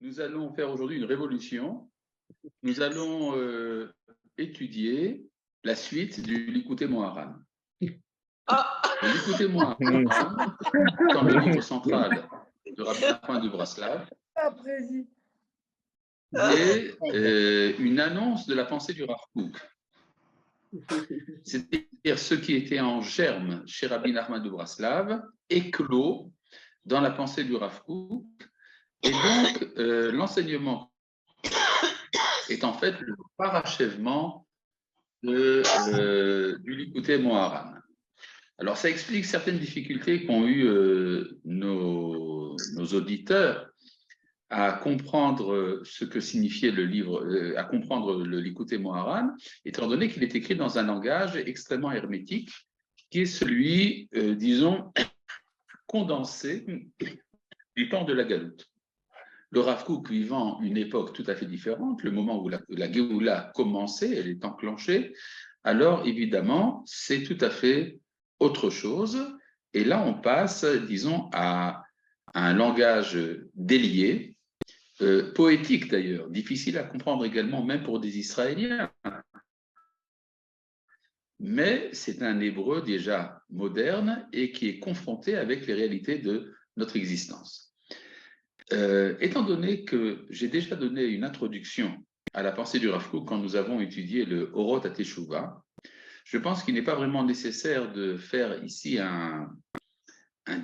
Nous allons faire aujourd'hui une révolution. Nous allons étudier la suite du Likutei Moharan. Le Likutei Moharan, dans le livre central de Rabbi Nachman de Braslav, est une annonce de la pensée du Rav Kook. C'est-à-dire ce qui était en germe chez Rabbi Nachman de Braslav éclos dans la pensée du Rav Kook. Et donc, l'enseignement est en fait le parachèvement du Likutei Moharan. Alors, ça explique certaines difficultés qu'ont eu nos auditeurs à comprendre ce que signifiait le livre, à comprendre le Likutei Moharan, étant donné qu'il est écrit dans un langage extrêmement hermétique, qui est celui, disons, condensé du temps de la Galoute. Le Rav Kook vivant une époque tout à fait différente, le moment où la Géoula a commencé, elle est enclenchée, alors évidemment, c'est tout à fait autre chose. Et là, on passe, disons, à un langage délié, poétique d'ailleurs, difficile à comprendre également, même pour des Israéliens. Mais c'est un hébreu déjà moderne et qui est confronté avec les réalités de notre existence. Étant donné que j'ai déjà donné une introduction à la pensée du Rav Kook quand nous avons étudié le Orot HaTeshuvah, je pense qu'il n'est pas vraiment nécessaire de faire ici un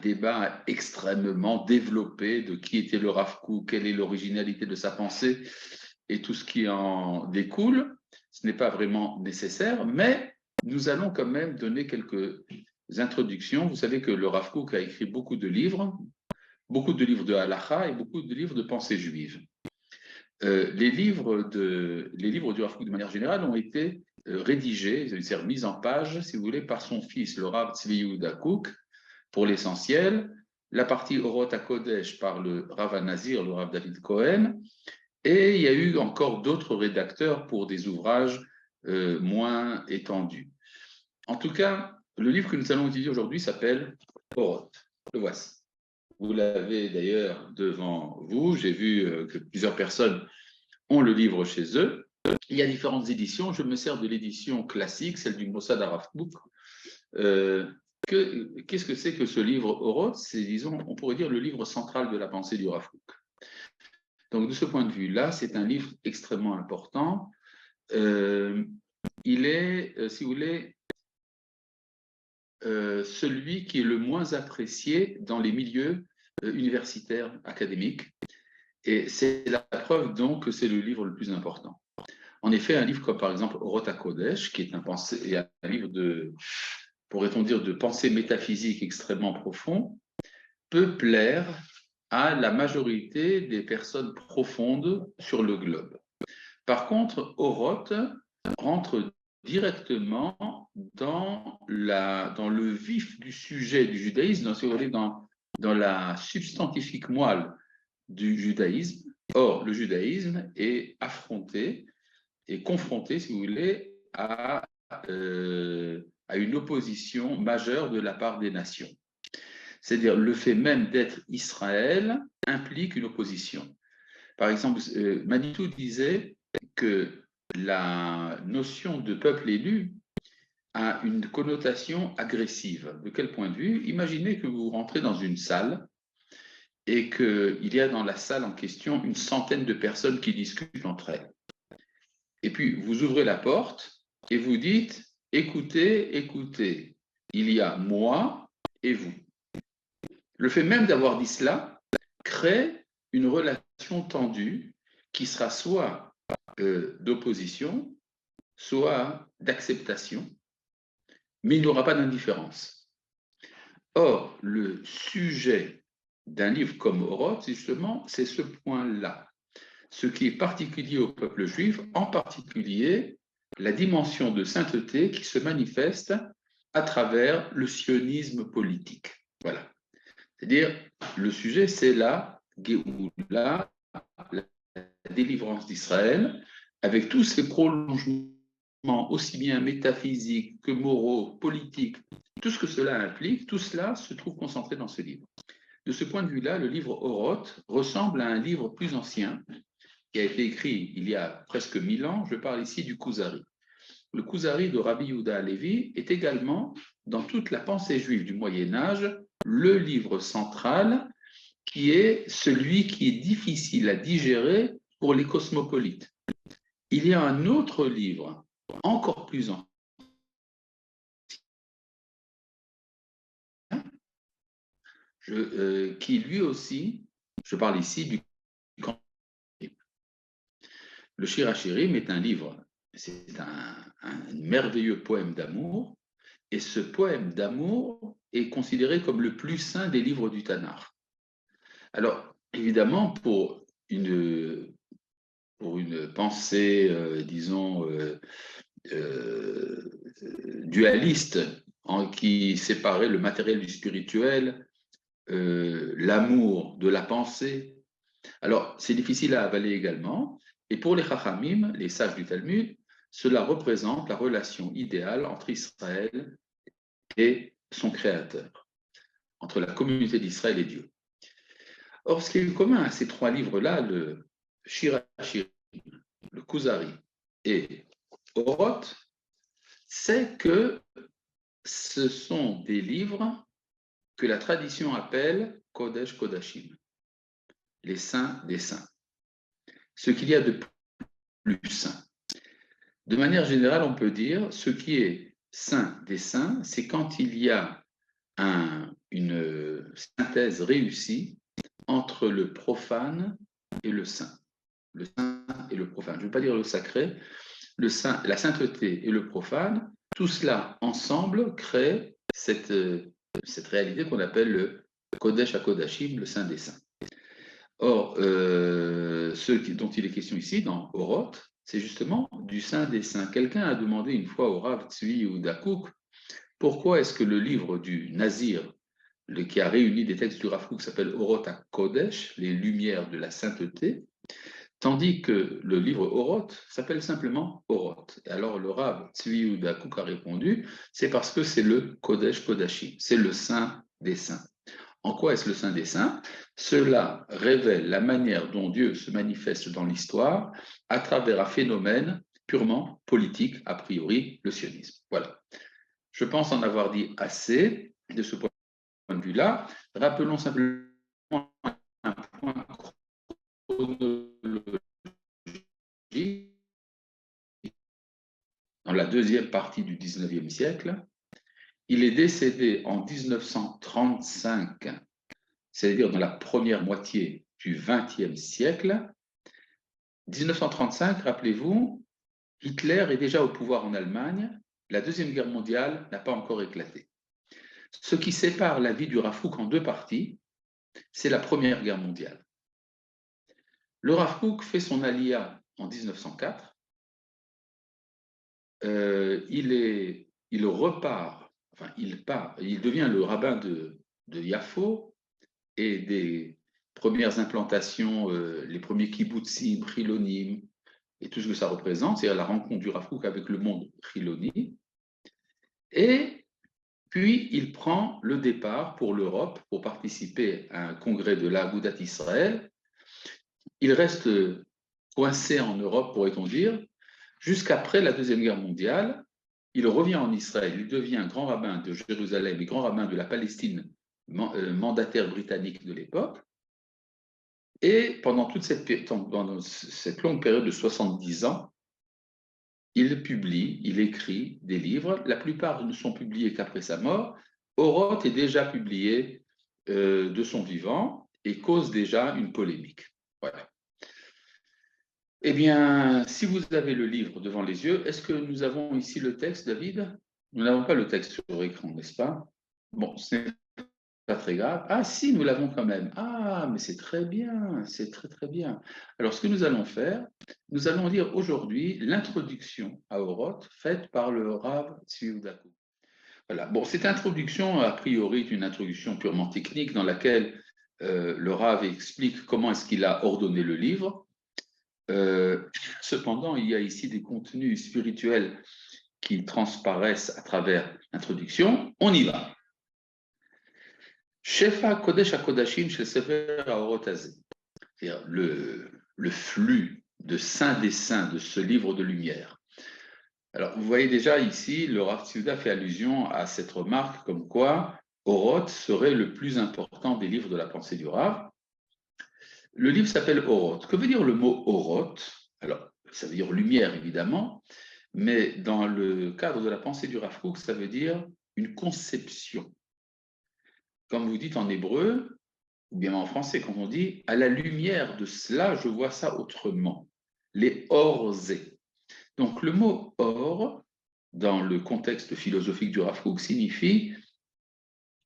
débat extrêmement développé de qui était le Rav Kook, quelle est l'originalité de sa pensée et tout ce qui en découle. Ce n'est pas vraiment nécessaire, mais nous allons quand même donner quelques introductions. Vous savez que le Rav Kook a écrit beaucoup de livres de halakha et beaucoup de livres de pensée juive. Les livres du Rav Kook, de manière générale, ont été rédigés, c'est-à-dire mis en page, si vous voulez, par son fils, le Rav Tzvi Yehuda Kook, pour l'essentiel, la partie Orot HaKodesh par le Rav Nazir, le Rav David Cohen, et il y a eu encore d'autres rédacteurs pour des ouvrages moins étendus. En tout cas, le livre que nous allons étudier aujourd'hui s'appelle Orot. Le voici. Vous l'avez d'ailleurs devant vous. J'ai vu que plusieurs personnes ont le livre chez eux. Il y a différentes éditions. Je me sers de l'édition classique, celle du Mossad HaRav Kook. Qu'est-ce que c'est que ce livre Orot? C'est, disons, on pourrait dire le livre central de la pensée du Rav Kook. Donc, de ce point de vue-là, c'est un livre extrêmement important. Il est, si vous voulez, celui qui est le moins apprécié dans les milieux universitaires, académiques. Et c'est la preuve donc que c'est le livre le plus important. En effet, un livre comme par exemple Orot HaKodesh, qui est un livre de, pourrait-on dire, de pensée métaphysique extrêmement profond, peut plaire à la majorité des personnes profondes sur le globe. Par contre, Orot rentre directement dans le vif du sujet du judaïsme, si vous voulez, dans la substantifique moelle du judaïsme. Or, le judaïsme est affronté et confronté, si vous voulez, à une opposition majeure de la part des nations. C'est-à-dire, le fait même d'être Israël implique une opposition. Par exemple, Manitou disait que la notion de peuple élu a une connotation agressive. De quel point de vue? Imaginez que vous rentrez dans une salle et qu'il y a dans la salle en question une centaine de personnes qui discutent entre elles. Et puis, vous ouvrez la porte et vous dites, écoutez, écoutez, il y a moi et vous. Le fait même d'avoir dit cela crée une relation tendue qui sera soit d'opposition, soit d'acceptation, mais il n'y aura pas d'indifférence. Or, le sujet d'un livre comme Orot, justement, c'est ce point-là. Ce qui est particulier au peuple juif, en particulier la dimension de sainteté qui se manifeste à travers le sionisme politique. Voilà. C'est-à-dire, le sujet, c'est la Géoula, la délivrance d'Israël, avec tous ses prolongements, aussi bien métaphysiques que moraux, politiques, tout ce que cela implique, tout cela se trouve concentré dans ce livre. De ce point de vue-là, le livre Oroth ressemble à un livre plus ancien qui a été écrit il y a presque 1000 ans. Je parle ici du Kuzari. Le Kuzari de Rabbi Yehuda Halevi est également, dans toute la pensée juive du Moyen-Âge, le livre central qui est celui qui est difficile à digérer pour les cosmopolites. Il y a un autre livre, encore plus ancien, qui lui aussi, je parle ici du le Shir HaShirim est un livre, c'est un merveilleux poème d'amour, et ce poème d'amour est considéré comme le plus saint des livres du Tanakh. Alors, évidemment, pour une pensée, disons, dualiste, qui séparait le matériel du spirituel, l'amour de la pensée. Alors, c'est difficile à avaler également. Et pour les Chachamim, les sages du Talmud, cela représente la relation idéale entre Israël et son Créateur, entre la communauté d'Israël et Dieu. Or, ce qui est commun à ces trois livres-là, le Shir HaShirim, le Kuzari et Oroth, c'est que ce sont des livres que la tradition appelle Kodesh Kodashim, les saints des saints, ce qu'il y a de plus saint. De manière générale, on peut dire ce qui est saint des saints, c'est quand il y a une synthèse réussie entre le profane et le saint. Le saint et le profane. Je ne veux pas dire le sacré, la sainteté et le profane, tout cela ensemble crée cette réalité qu'on appelle le Kodesh HaKodashim, le saint des saints. Or, ce dont il est question ici, dans Oroth, c'est justement du saint des saints. Quelqu'un a demandé une fois au Rav Tzvi Yehuda Kook pourquoi est-ce que le livre du Nazir, qui a réuni des textes du Rav Kook, s'appelle Oroth HaKodesh, les lumières de la sainteté, tandis que le livre Oroth s'appelle simplement Oroth. Et alors le Rav Tzvi Yehuda Kook a répondu, c'est parce que c'est le Kodesh Kodashim, c'est le saint des saints. En quoi est-ce le saint des saints? Cela révèle la manière dont Dieu se manifeste dans l'histoire à travers un phénomène purement politique, a priori, le sionisme. Voilà. Je pense en avoir dit assez de ce point de vue-là. Rappelons simplement un point chronologique. Dans la deuxième partie du XIXe siècle, il est décédé en 1935, c'est-à-dire dans la première moitié du XXe siècle. 1935, rappelez-vous, Hitler est déjà au pouvoir en Allemagne, la Deuxième Guerre mondiale n'a pas encore éclaté. Ce qui sépare la vie du Rav Kook en deux parties, c'est la Première Guerre mondiale. Le Rav Kook fait son aliyah en 1904, il repart, enfin il part, il devient le rabbin de Yafo et des premières implantations, les premiers kibbutzim, chilonim, et tout ce que ça représente, c'est-à-dire la rencontre du Rav Kook avec le monde chiloni. Et puis, il prend le départ pour l'Europe pour participer à un congrès de l'Agudat Israël. Il reste coincé en Europe, pourrait-on dire, jusqu'après la Deuxième Guerre mondiale. Il revient en Israël, il devient grand rabbin de Jérusalem et grand rabbin de la Palestine, mandataire britannique de l'époque. Et pendant toute cette longue période de 70 ans, il écrit des livres. La plupart ne sont publiés qu'après sa mort. Oroth est déjà publié de son vivant et cause déjà une polémique. Voilà. Eh bien, si vous avez le livre devant les yeux, est-ce que nous avons ici le texte, David? Nous n'avons pas le texte sur écran, n'est-ce pas? Bon, ce n'est pas très grave. Ah si, nous l'avons quand même. Ah, mais c'est très bien, c'est très très bien. Alors, ce que nous allons faire, nous allons lire aujourd'hui l'introduction à Oroth faite par le Rav Tzvi Yehuda Kook. Voilà. Bon, cette introduction, a priori, est une introduction purement technique dans laquelle le Rav explique comment est-ce qu'il a ordonné le livre. Cependant, il y a ici des contenus spirituels qui transparaissent à travers l'introduction. On y va. Shefa Kodesh HaKodashim Shel Sefer HaOrot Hazeh. C'est-à-dire le flux de saint des saints de ce livre de lumière. Alors, vous voyez déjà ici, le Rav Tzviuda fait allusion à cette remarque comme quoi Oroth serait le plus important des livres de la pensée du Rav. Le livre s'appelle Oroth. Que veut dire le mot Oroth? Alors, ça veut dire lumière, évidemment, mais dans le cadre de la pensée du Rav Kook, ça veut dire une conception. Comme vous dites en hébreu, ou bien en français, quand on dit « à la lumière de cela, je vois ça autrement ». Les orzé. Donc, le mot « or », dans le contexte philosophique du Rav Kook, signifie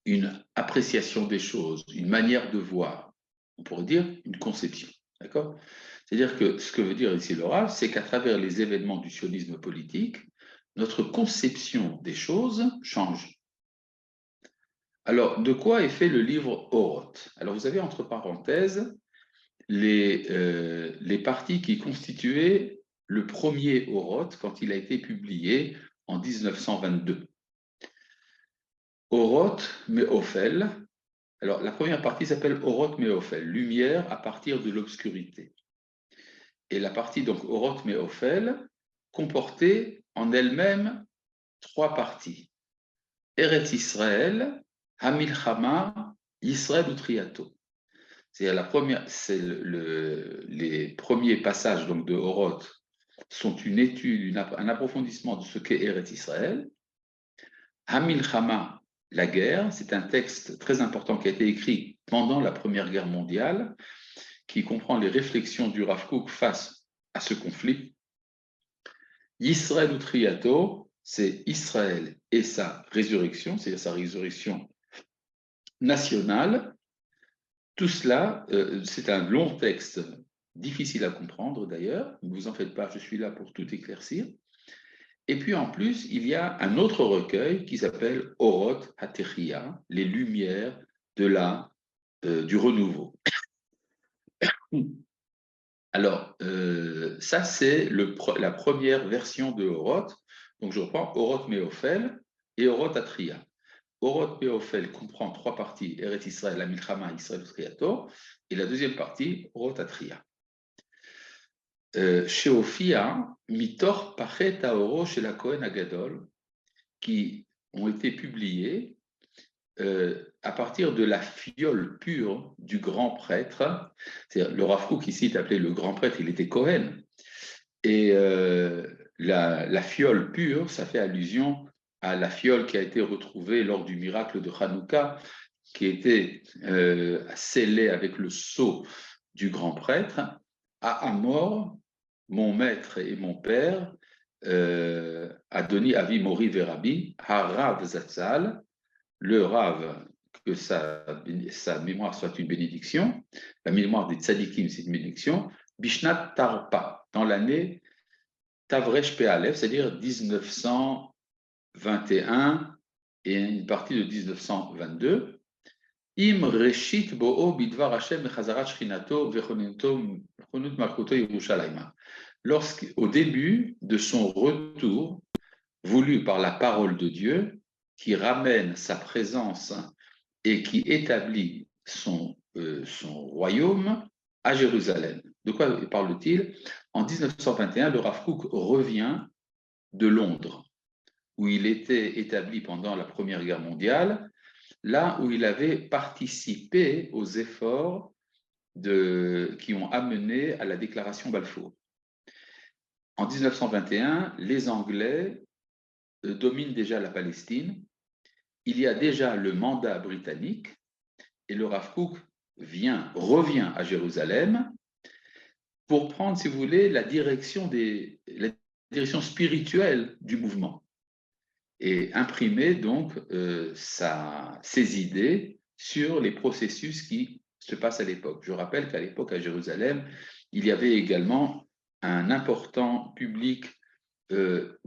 une appréciation des choses, une manière de voir. On pourrait dire une conception. D'accord? C'est-à-dire que ce que veut dire ici le Rav, c'est qu'à travers les événements du sionisme politique, notre conception des choses change. Alors, de quoi est fait le livre Oroth? Alors, vous avez entre parenthèses les parties qui constituaient le premier Oroth quand il a été publié en 1922. Oroth Meophel. Alors, la première partie s'appelle Oroth Meophel, lumière à partir de l'obscurité. Et la partie, donc, Oroth Meophel, comportait en elle-même 3 parties. Eretz Israël, Hamilchama, Israël ou Triato. C'est la première, c'est les premiers passages donc, de Oroth sont une étude, un approfondissement de ce qu'est Eretz Israël. Hamilchama, la guerre, c'est un texte très important qui a été écrit pendant la Première Guerre mondiale, qui comprend les réflexions du Rav Kook face à ce conflit. Israël ou Triato, c'est Israël et sa résurrection, c'est-à-dire sa résurrection nationale. Tout cela, c'est un long texte, difficile à comprendre d'ailleurs, ne vous en faites pas, je suis là pour tout éclaircir. Et puis en plus, il y a un autre recueil qui s'appelle Oroth HaTechia, les lumières du renouveau. Alors, ça c'est la première version de Oroth. Donc je reprends Oroth Meophel et Oroth HaTechia. Oroth Meophel comprend 3 parties, Eretz Israël, Hamilchama, Israël Triato, et la deuxième partie, Oroth HaTechia. Chez Ophia, Mitor Pachet Haoro chez la Kohen Agadol, qui ont été publiés à partir de la fiole pure du grand prêtre. Le Rav Kook ici est appelé le grand prêtre, il était Kohen. Et la fiole pure, ça fait allusion à la fiole qui a été retrouvée lors du miracle de Hanouka, qui était scellée avec le sceau du grand prêtre. À Amor, mon maître et mon père, Adoni Avi Mori Verabi, Harav Zatzal, le Rav, que sa mémoire soit une bénédiction, la mémoire des tzadikim, c'est une bénédiction, Bishnat Tarpa, dans l'année Tavresh Pe'alev, c'est-à-dire 1921 et une partie de 1922, Im Reshit Bo'o Bidvar Hashem Mechazarat Shchinato Vechonut Malchuto Yerushalayma. Au début de son retour, voulu par la parole de Dieu, qui ramène sa présence et qui établit son royaume à Jérusalem. De quoi parle-t-il? En 1921, le Rav Kook revient de Londres, où il était établi pendant la Première Guerre mondiale, là où il avait participé aux efforts qui ont amené à la déclaration Balfour. En 1921, les Anglais dominent déjà la Palestine. Il y a déjà le mandat britannique et le Rav Kook revient à Jérusalem pour prendre, si vous voulez, la direction spirituelle du mouvement et imprimer donc ses idées sur les processus qui se passent à l'époque. Je rappelle qu'à l'époque, à Jérusalem, il y avait également un important public,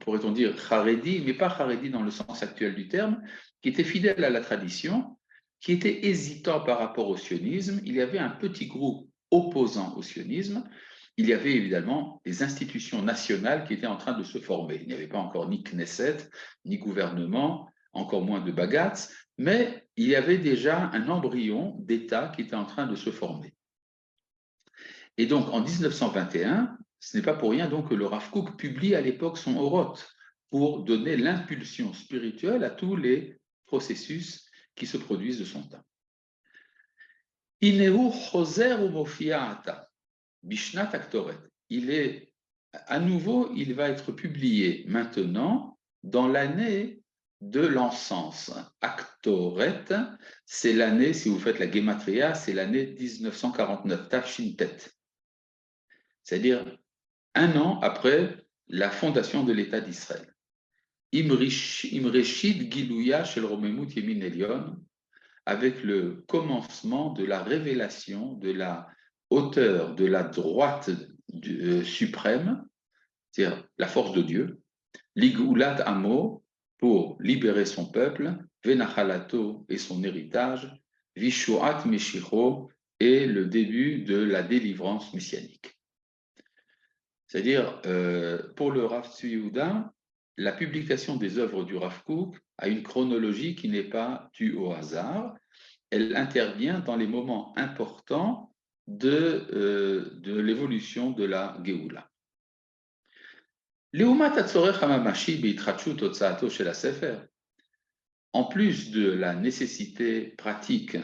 pourrait-on dire, Haredi, mais pas Haredi dans le sens actuel du terme, qui était fidèle à la tradition, qui était hésitant par rapport au sionisme. Il y avait un petit groupe opposant au sionisme. Il y avait évidemment des institutions nationales qui étaient en train de se former. Il n'y avait pas encore ni Knesset, ni gouvernement, encore moins de Bagatz, mais il y avait déjà un embryon d'État qui était en train de se former. Et donc, en 1921, ce n'est pas pour rien donc que le Rav Kook publie à l'époque son Oroth pour donner l'impulsion spirituelle à tous les processus qui se produisent de son temps. Inehu choser umofiata bishnat aktoret. Il est à nouveau, il va être publié maintenant dans l'année de l'encens. Aktoret, c'est l'année, si vous faites la gematria, c'est l'année 1949, Tafshintet. C'est-à-dire un an après la fondation de l'État d'Israël. Imreshid Gilouya shel Romemut Yemin Elion, avec le commencement de la révélation de la hauteur de la droite suprême, c'est-à-dire la force de Dieu, Ligoulat Amo, pour libérer son peuple, Venachalato et son héritage, Vishuat Meshicho, et le début de la délivrance messianique. C'est-à-dire, pour le Rav Tzvi Yehuda, la publication des œuvres du Rav Kook a une chronologie qui n'est pas due au hasard. Elle intervient dans les moments importants de l'évolution de la Géoula. En plus de la nécessité pratique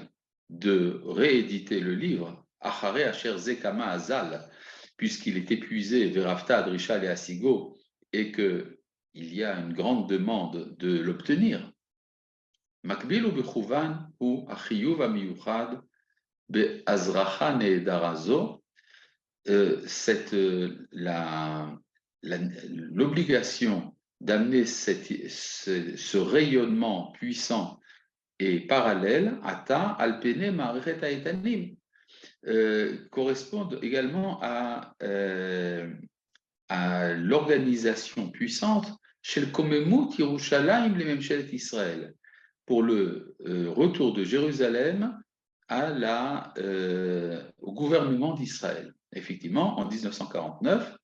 de rééditer le livre, Achare Asher Zekama Azal, puisqu'il est épuisé Verafta, Adrishal et Asigo, et qu'il y a une grande demande de l'obtenir. Makbil ou Bechouvan ou Achiyuv Amiyuchad Be'azracha Ne'edarazo, l'obligation d'amener ce rayonnement puissant et parallèle, Ata Alpene Ma'arechet Haetanim, correspondent également à l'organisation puissante chez le Komemut Yerushalayim le Memshelet Israël, pour le retour de Jérusalem au gouvernement d'Israël. Effectivement, en 1949,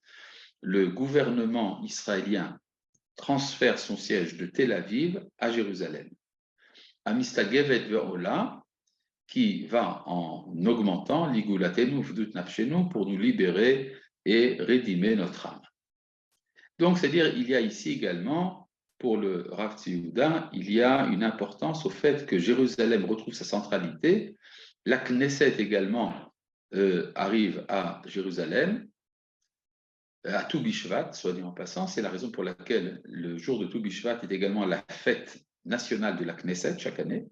le gouvernement israélien transfère son siège de Tel Aviv à Jérusalem. Amistagevet ve'ola, qui va en augmentant l'igulatenu v'dut nafshenu, pour nous libérer et rédimer notre âme. Donc, c'est-à-dire, il y a ici également, pour le Rav Tzvi Yehuda, il y a une importance au fait que Jérusalem retrouve sa centralité. La Knesset également arrive à Jérusalem, à Tou Bishvat, soit dit en passant. C'est la raison pour laquelle le jour de Tou Bishvat est également la fête nationale de la Knesset chaque année.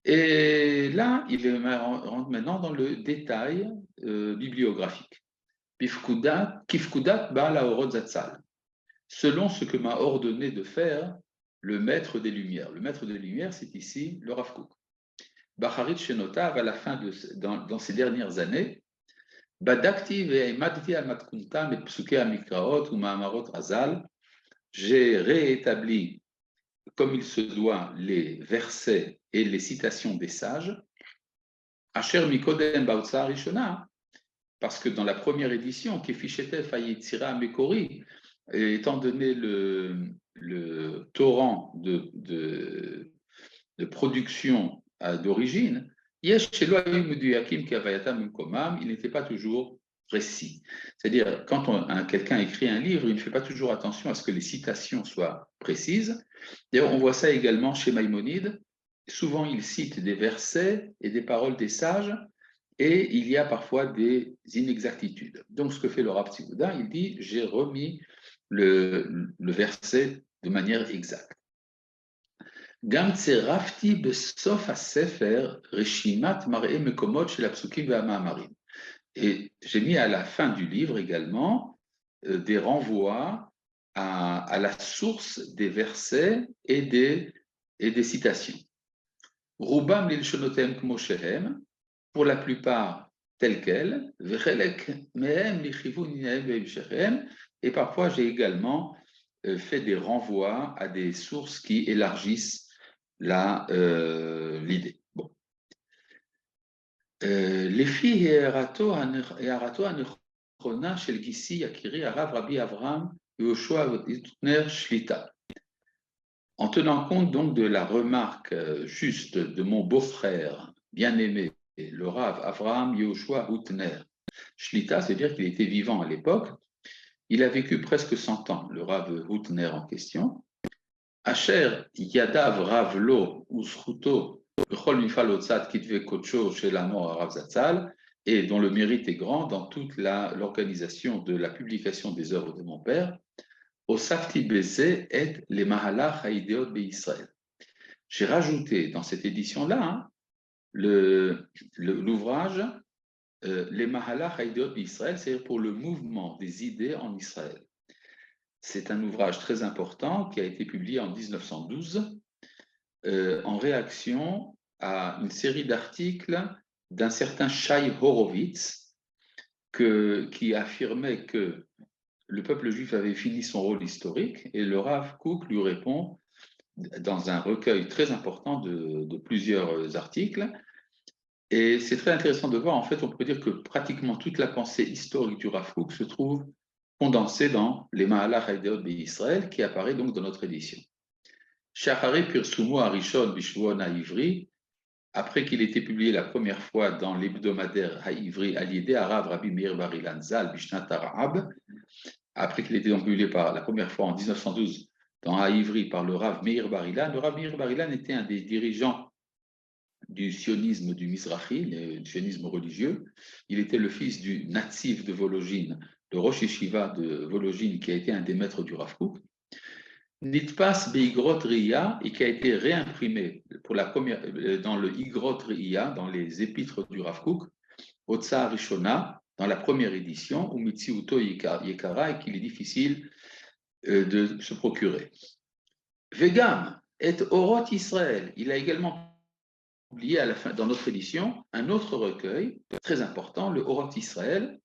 Et là, il rentre maintenant dans le détail bibliographique. Kifkudat Baal Haorot Zatzal, selon ce que m'a ordonné de faire le maître des Lumières. Le maître des Lumières, c'est ici le Rav Kook. Bacharit Shenotav, à la fin dans ces dernières années, Badakti ve'emadti al matkuntam et psuke amikraot ou ma'amarot azal, j'ai réétabli comme il se doit les versets et les citations des sages. Asher mikodem ba'utza rishona, parce que dans la première édition, Kefishetef hayitzira mekori, étant donné le torrent de production d'origine, il n'était pas toujours précis. C'est-à-dire, quand quelqu'un écrit un livre, il ne fait pas toujours attention à ce que les citations soient précises. D'ailleurs, on voit ça également chez Maïmonide. Souvent, il cite des versets et des paroles des sages, et il y a parfois des inexactitudes. Donc, ce que fait le Rav Tzvi Yehuda, il dit, j'ai remis le verset de manière exacte. Gam tzerafti besof hasefer reshimat mar'e mekomot shel hapsukim ve'hama'amarim. Et j'ai mis à la fin du livre également des renvois à la source des versets et des citations. Rubam lilshonotem kmo shehem, pour la plupart telles quelles, vechelek mehem lichivun inahem ve'imshechem, et parfois j'ai également fait des renvois à des sources qui élargissent l'idée. Bon. Les filles et Arato Anechona shel Gissi Yakiri Arav Rabbi Avram Yehoshua Itner Shlita. En tenant compte donc de la remarque juste de mon beau-frère bien-aimé, le Rav Avraham Yehoshua Hutner Shlita, c'est-à-dire qu'il était vivant à l'époque, il a vécu presque 100 ans, le Rav Hutner en question. Asher Yadav Rav Lo Usruto Bechol Mifal Otzat Kitve Kocho Shelamo Rav Zatzal, et dont le mérite est grand dans toute l'organisation de la publication des œuvres de mon père, Osafti Beze et les Mahalach Haïdeot Israël. J'ai rajouté dans cette édition-là l'ouvrage les Mahalach Haïdeot Israël, c'est-à-dire pour le mouvement des idées en Israël. C'est un ouvrage très important qui a été publié en 1912 en réaction à une série d'articles d'un certain Shai Horowitz qui affirmait que le peuple juif avait fini son rôle historique, et le Rav Kook lui répond dans un recueil très important de plusieurs articles. Et c'est très intéressant de voir, en fait, on peut dire que pratiquement toute la pensée historique du Rav Kook se trouve condensée dans les Mahalach Haïdeot Israël, qui apparaît donc dans notre édition. Shachari Pirsumo Arishon Bishvon Haïvri, après qu'il ait été publié la première fois dans l'hebdomadaire Haïvri Alidé Arav Rabbi Meir Bar Ilan Zal Bishnat Arab, après qu'il ait été publié la première fois en 1912 dans Haïvri par le Rav Meir Bar Ilan. Le Rav Meir Bar Ilan était un des dirigeants du sionisme du Mizrahi, le sionisme religieux. Il était le fils du natif de Vologine, le Rosh Yeshiva de Vologine, qui a été un des maîtres du Rav Kook. Nitpas Beigrot Riya, et qui a été réimprimé pour la première, dans le Igrot Riya, dans les épîtres du Rav Kook, Otsa Rishona, dans la première édition, ou Mitsiuto Yekara, et qu'il est difficile de se procurer. Vegam et Orot Israël, il a également publié à la fin, dans notre édition, un autre recueil très important, le Orot Israël,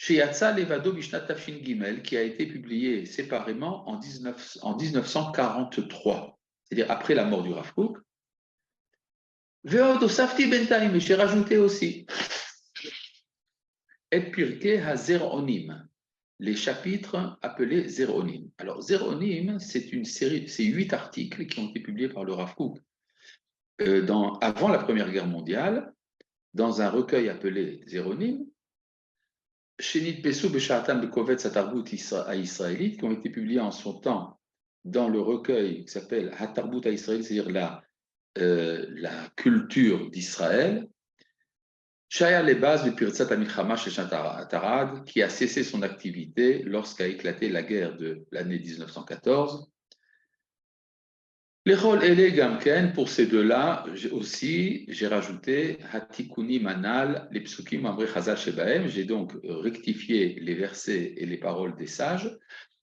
chez Yatsa Levado Bishnat Tafshin Gimel, qui a été publié séparément en 1943, c'est-à-dire après la mort du Rav Kook. Ve'od osafti bentaim, et j'ai rajouté aussi Et Pirkei HaZeronim, les chapitres appelés Zeronim. Alors, Zeronim, c'est une série, c'est 8 articles qui ont été publiés par le Rav Kook avant la Première Guerre mondiale, dans un recueil appelé Zeronim, Shenit Pesou Beshaatam Bekovetz Hatarbut Israélite, qui ont été publiés en son temps dans le recueil qui s'appelle Hatarbut Israélite, c'est-à-dire la culture d'Israël. Shaya les bases de Pirtzat Amilchama Sheshat Arad, qui a cessé son activité lorsqu'a éclaté la guerre de l'année 1914. L'Echol Ele Gamken, pour ces deux-là aussi, j'ai rajouté Hatikuni Manal, les Psukim Amre Chazal Shebaem. J'ai donc rectifié les versets et les paroles des sages.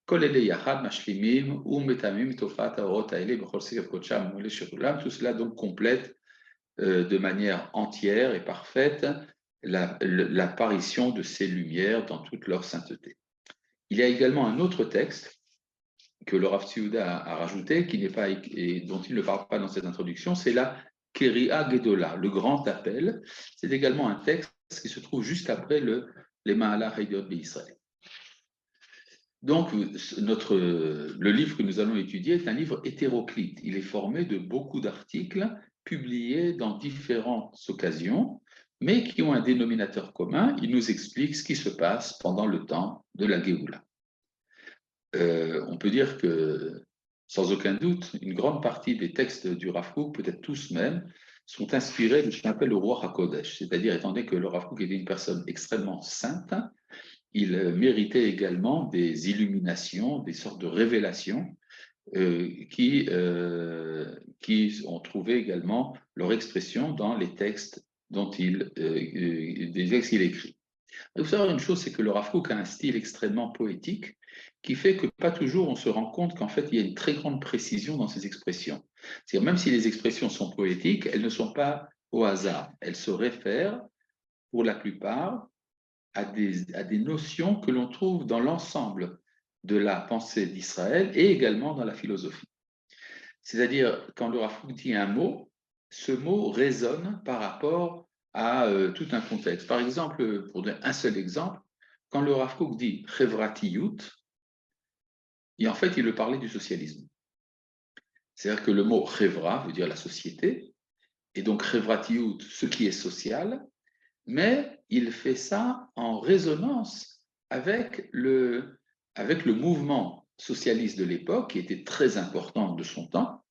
Kol Ele Yachad Mashlimim, Metamim Tofat Aorot Aele Bechol Sekev Kocham Mole Sherulam. Tout cela donc complète de manière entière et parfaite l'apparition de ces lumières dans toute leur sainteté. Il y a également un autre texte que le Rav Tzviuda a rajouté, qui n'est pas, et dont il ne parle pas dans cette introduction, c'est la Keria Gedola, le grand appel. C'est également un texte qui se trouve juste après les Mahalach Haïdeot Israël. Donc, le livre que nous allons étudier est un livre hétéroclite. Il est formé de beaucoup d'articles publiés dans différentes occasions, mais qui ont un dénominateur commun. Il nous explique ce qui se passe pendant le temps de la Géoula. On peut dire que, sans aucun doute, une grande partie des textes du Rav Kook, peut-être tous même, sont inspirés de ce qu'on appelle le Ruach HaKodesh, c'est-à-dire, étant donné que le Rav Kook était une personne extrêmement sainte, il méritait également des illuminations, des sortes de révélations qui ont trouvé également leur expression dans les textes des textes qu'il écrit. Il faut savoir une chose, c'est que le Rav Kook a un style extrêmement poétique qui fait que pas toujours on se rend compte qu'en fait il y a une très grande précision dans ses expressions. C'est-à-dire même si les expressions sont poétiques, elles ne sont pas au hasard. Elles se réfèrent pour la plupart à des notions que l'on trouve dans l'ensemble de la pensée d'Israël et également dans la philosophie. C'est-à-dire, quand le Rav Kook dit un mot, ce mot résonne par rapport à tout un contexte. Par exemple, pour donner un seul exemple, quand le Rav Kook dit « Chevratiyut », et en fait, il parlait du socialisme. C'est-à-dire que le mot chevra veut dire la société, et donc chevratiut, ce qui est social, mais il fait ça en résonance avec le mouvement socialiste de l'époque, qui était très important de son temps,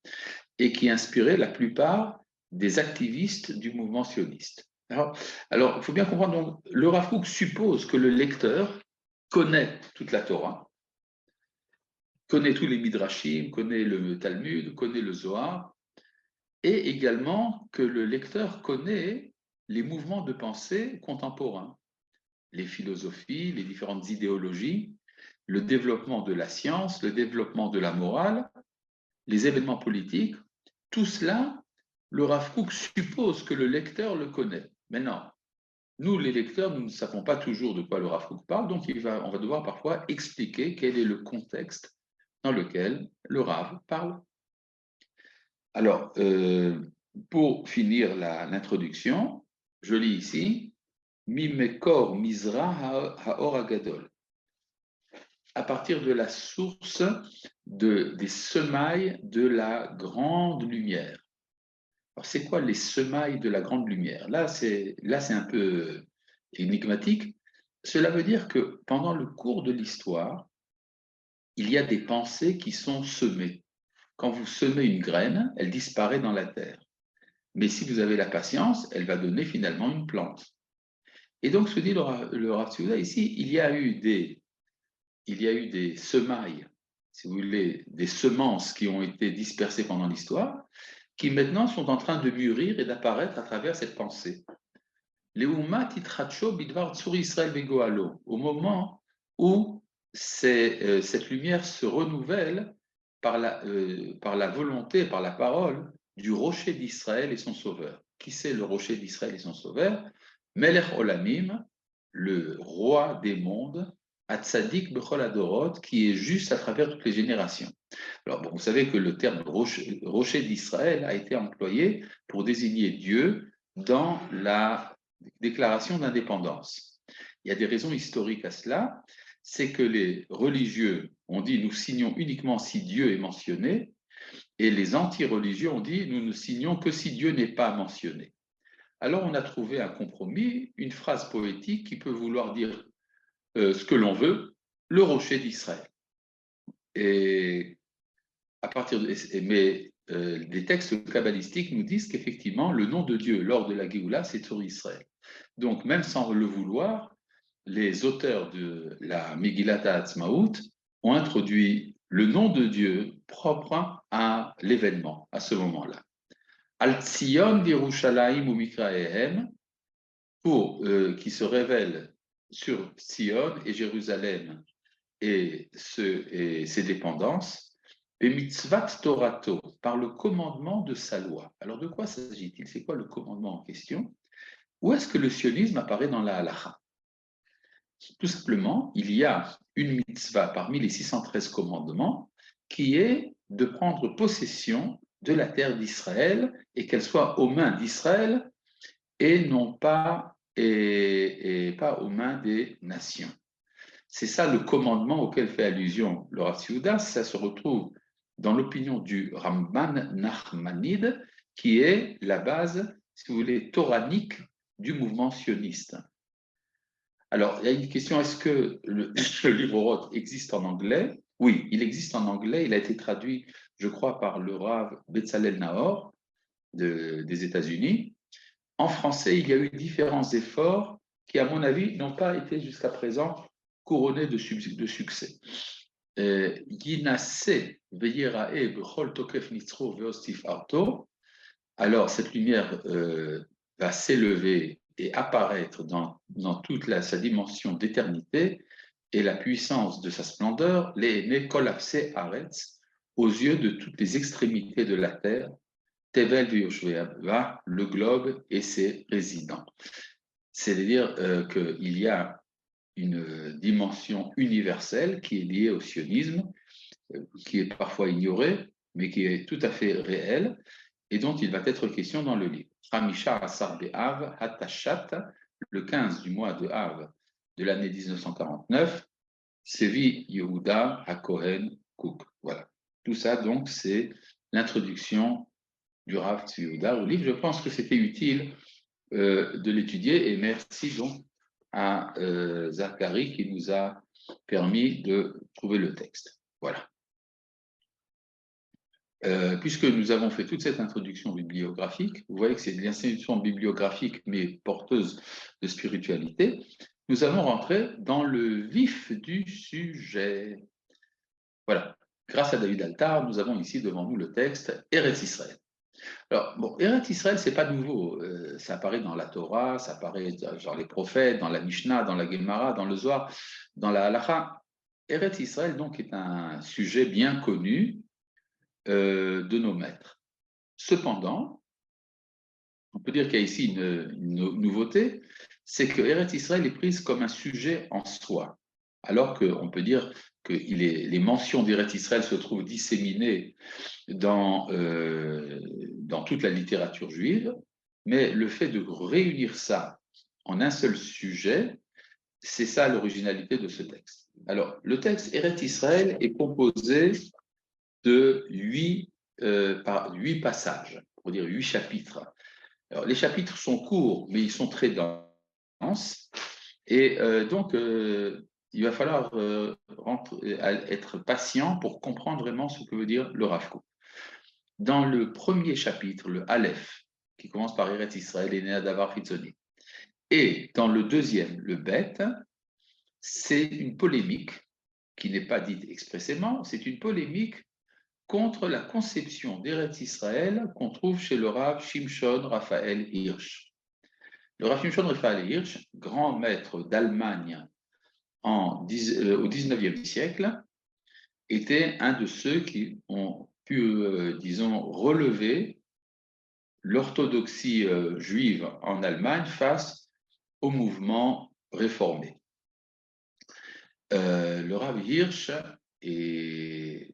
et qui inspirait la plupart des activistes du mouvement sioniste. Alors, il faut bien comprendre, donc, le Rav Kook suppose que le lecteur connaît toute la Torah, connaît tous les Midrashim, connaît le Talmud, connaît le Zohar, et également que le lecteur connaît les mouvements de pensée contemporains, les philosophies, les différentes idéologies, le développement de la science, le développement de la morale, les événements politiques, tout cela, le Rav Kook suppose que le lecteur le connaît. Maintenant, nous, les lecteurs, nous ne savons pas toujours de quoi le Rav Kook parle, donc on va devoir parfois expliquer quel est le contexte dans lequel le Rav parle. Alors, pour finir l'introduction, je lis ici Mimekor Mizra Haor Agadol, à partir de la source des semailles de la grande lumière. Alors, c'est quoi les semailles de la grande lumière? Là, c'est un peu énigmatique. Cela veut dire que pendant le cours de l'histoire, il y a des pensées qui sont semées. Quand vous semez une graine, elle disparaît dans la terre. Mais si vous avez la patience, elle va donner finalement une plante. Et donc, ce que dit le Rav Tzouda ici, il y a eu des semailles, si vous voulez, des semences qui ont été dispersées pendant l'histoire, qui maintenant sont en train de mûrir et d'apparaître à travers cette pensée. Au moment où cette lumière se renouvelle par la volonté, par la parole du rocher d'Israël et son sauveur. Qui c'est le rocher d'Israël et son sauveur? Melech Olamim, le roi des mondes, Hatzadik Bechol Adorot, qui est juste à travers toutes les générations. Alors, bon, vous savez que le terme rocher d'Israël a été employé pour désigner Dieu dans la déclaration d'indépendance. Il y a des raisons historiques à cela. C'est que les religieux ont dit nous signons uniquement si Dieu est mentionné, et les anti-religieux ont dit nous ne signons que si Dieu n'est pas mentionné. Alors on a trouvé un compromis, une phrase poétique qui peut vouloir dire ce que l'on veut, le rocher d'Israël. Et à partir mais les textes kabbalistiques nous disent qu'effectivement le nom de Dieu lors de la Géoula, c'est Tzur Israël. Donc même sans le vouloir, les auteurs de la Megillat HaAtzmaut ont introduit le nom de Dieu propre à l'événement, à ce moment-là. Al Tzion d'Yerushalayim ou Mikraehem, qui se révèle sur Tzion et Jérusalem et ses dépendances, et mitzvat Torato, par le commandement de sa loi. Alors de quoi s'agit-il? C'est quoi le commandement en question? Où est-ce que le sionisme apparaît dans la halacha? Tout simplement, il y a une mitzvah parmi les 613 commandements qui est de prendre possession de la terre d'Israël et qu'elle soit aux mains d'Israël et non pas, et pas aux mains des nations. C'est ça le commandement auquel fait allusion le Rav Tzouda. Ça se retrouve dans l'opinion du Ramban Nachmanide, qui est la base, si vous voulez, toranique du mouvement sioniste. Alors, il y a une question, est-ce que le livre Oroth existe en anglais? Oui, il existe en anglais, il a été traduit, je crois, par le Rav Betzalel Nahor des États-Unis. En français, il y a eu différents efforts qui, à mon avis, n'ont pas été jusqu'à présent couronnés de succès. Alors, cette lumière va s'élever et apparaître dans toute sa dimension d'éternité et la puissance de sa splendeur, les collapsé aretz, aux yeux de toutes les extrémités de la terre, Tevel Vyoshveava, le globe et ses résidents. C'est-à-dire qu'il y a une dimension universelle qui est liée au sionisme, qui est parfois ignorée, mais qui est tout à fait réelle, et dont il va être question dans le livre. Hamisha Asar Be'av Hatashat, le 15 du mois de Av de l'année 1949, Sevi Yehuda HaKohen Kook. Voilà. Tout ça, donc, c'est l'introduction du Rav Tzvi Yehuda au livre. Je pense que c'était utile de l'étudier et merci donc à Zachary qui nous a permis de trouver le texte. Voilà. Puisque nous avons fait toute cette introduction bibliographique, vous voyez que c'est une introduction bibliographique mais porteuse de spiritualité, nous allons rentrer dans le vif du sujet. Voilà. Grâce à David Altar, nous avons ici devant nous le texte Eretz Israël. Alors, bon, Eretz Israël, c'est pas nouveau. Ça apparaît dans la Torah, ça apparaît dans les prophètes, dans la Mishnah, dans la Gemara, dans le Zohar, dans la Halacha. Eretz Israël, donc, est un sujet bien connu de nos maîtres. Cependant, on peut dire qu'il y a ici une nouveauté, c'est que Eretz Israël est prise comme un sujet en soi, alors qu'on peut dire que les mentions d'Eretz Israël se trouvent disséminées dans toute la littérature juive, mais le fait de réunir ça en un seul sujet, c'est ça l'originalité de ce texte. Alors, le texte Eretz Israël est composé de 8 passages, pour dire 8 chapitres. Alors, les chapitres sont courts, mais ils sont très denses, et donc il va falloir être patient pour comprendre vraiment ce que veut dire le Rav Kook. Dans le premier chapitre, le Aleph, qui commence par Eretz Israël et Nea Davar Chitzoni, et dans le deuxième, le Bet, c'est une polémique qui n'est pas dite expressément, c'est une polémique contre la conception d'Eretz Israël qu'on trouve chez le Rav Shimshon Raphaël Hirsch. Le Rav Shimshon Raphaël Hirsch, grand maître d'Allemagne au XIXe siècle, était un de ceux qui ont pu, disons, relever l'orthodoxie juive en Allemagne face au mouvement réformé. Le Rav Hirsch,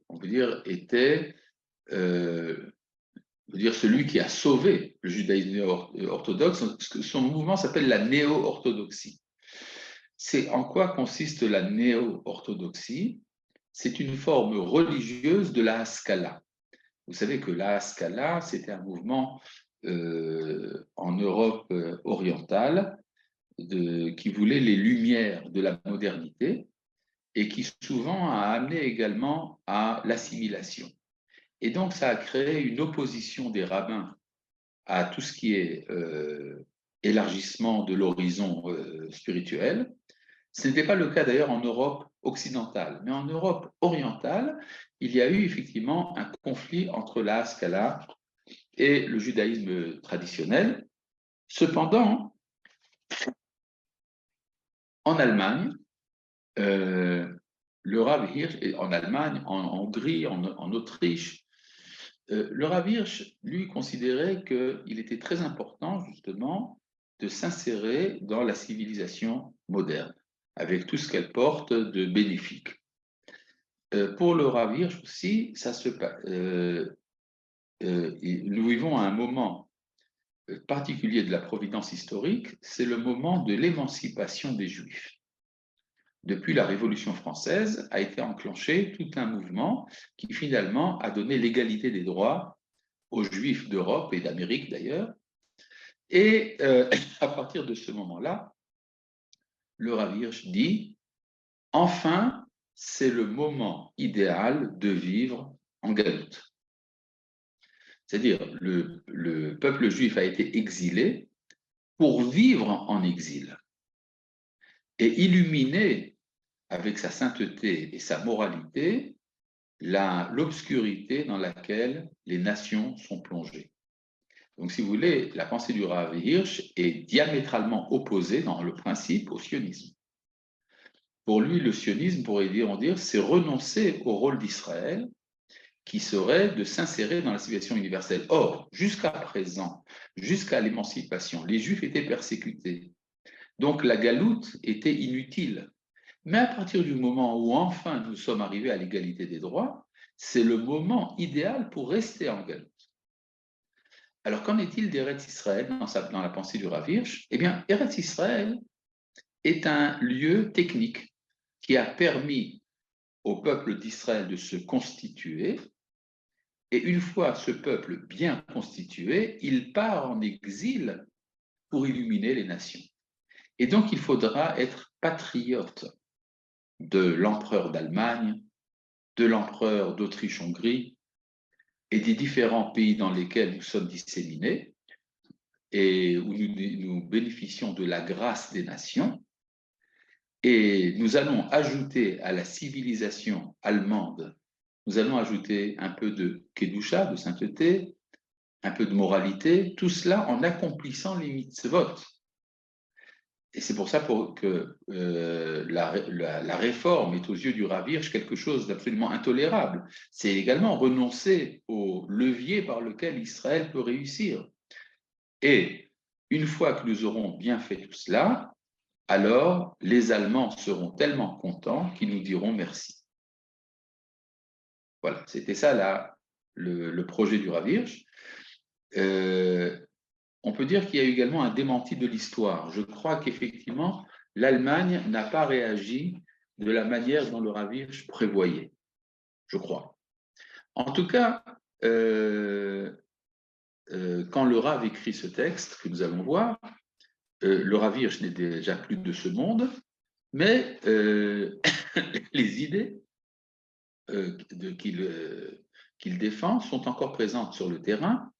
on peut dire, était celui qui a sauvé le judaïsme orthodoxe. Son mouvement s'appelle la néo-orthodoxie. C'est en quoi consiste la néo-orthodoxie? C'est une forme religieuse de la Haskalah. Vous savez que la Haskalah, c'était un mouvement en Europe orientale qui voulait les lumières de la modernité et qui souvent a amené également à l'assimilation. Et donc, ça a créé une opposition des rabbins à tout ce qui est élargissement de l'horizon spirituel. Ce n'était pas le cas d'ailleurs en Europe occidentale, mais en Europe orientale, il y a eu effectivement un conflit entre la Haskalah et le judaïsme traditionnel. Cependant, en Allemagne, le Rav Hirsch, en Allemagne, en Hongrie, en Autriche, le Rav Hirsch, lui, considérait qu'il était très important, justement, de s'insérer dans la civilisation moderne, avec tout ce qu'elle porte de bénéfique. Pour le Rav Hirsch aussi, nous vivons à un moment particulier de la providence historique, c'est le moment de l'émancipation des Juifs. Depuis la Révolution française, a été enclenché tout un mouvement qui finalement a donné l'égalité des droits aux Juifs d'Europe et d'Amérique d'ailleurs. Et à partir de ce moment-là, le Rav Hirsch dit « Enfin, c'est le moment idéal de vivre en galoute ». C'est-à-dire, le peuple juif a été exilé pour vivre en exil et illuminer avec sa sainteté et sa moralité l'obscurité dans laquelle les nations sont plongées. Donc, si vous voulez, la pensée du Rav Hirsch est diamétralement opposée dans le principe au sionisme. Pour lui, le sionisme, pourrait-on dire, c'est renoncer au rôle d'Israël qui serait de s'insérer dans la civilisation universelle. Or, jusqu'à présent, jusqu'à l'émancipation, les Juifs étaient persécutés. Donc la galoute était inutile. Mais à partir du moment où enfin nous sommes arrivés à l'égalité des droits, c'est le moment idéal pour rester en galoute. Alors qu'en est-il d'Eretz Israël dans la pensée du Rav Hirsch? Eh bien, Eretz Israël est un lieu technique qui a permis au peuple d'Israël de se constituer Et une fois ce peuple bien constitué, il part en exil pour illuminer les nations. Et donc, il faudra être patriote de l'empereur d'Allemagne, de l'empereur d'Autriche-Hongrie et des différents pays dans lesquels nous sommes disséminés et où nous bénéficions de la grâce des nations. Et nous allons ajouter à la civilisation allemande, nous allons ajouter un peu de kedusha, de sainteté, un peu de moralité, tout cela en accomplissant les mitzvot. Et c'est pour ça que la réforme est aux yeux du Rav Hirsch quelque chose d'absolument intolérable. C'est également renoncer au levier par lequel Israël peut réussir. Et une fois que nous aurons bien fait tout cela, alors les Allemands seront tellement contents qu'ils nous diront merci. Voilà, c'était ça là, le projet du Rav Hirsch. On peut dire qu'il y a également un démenti de l'histoire. Je crois qu'effectivement, l'Allemagne n'a pas réagi de la manière dont le Rav Hirsch prévoyait, je crois. En tout cas, quand le Rav écrit ce texte que nous allons voir, le Rav Hirsch n'est déjà plus de ce monde, mais les idées qu'il défend sont encore présentes sur le terrain.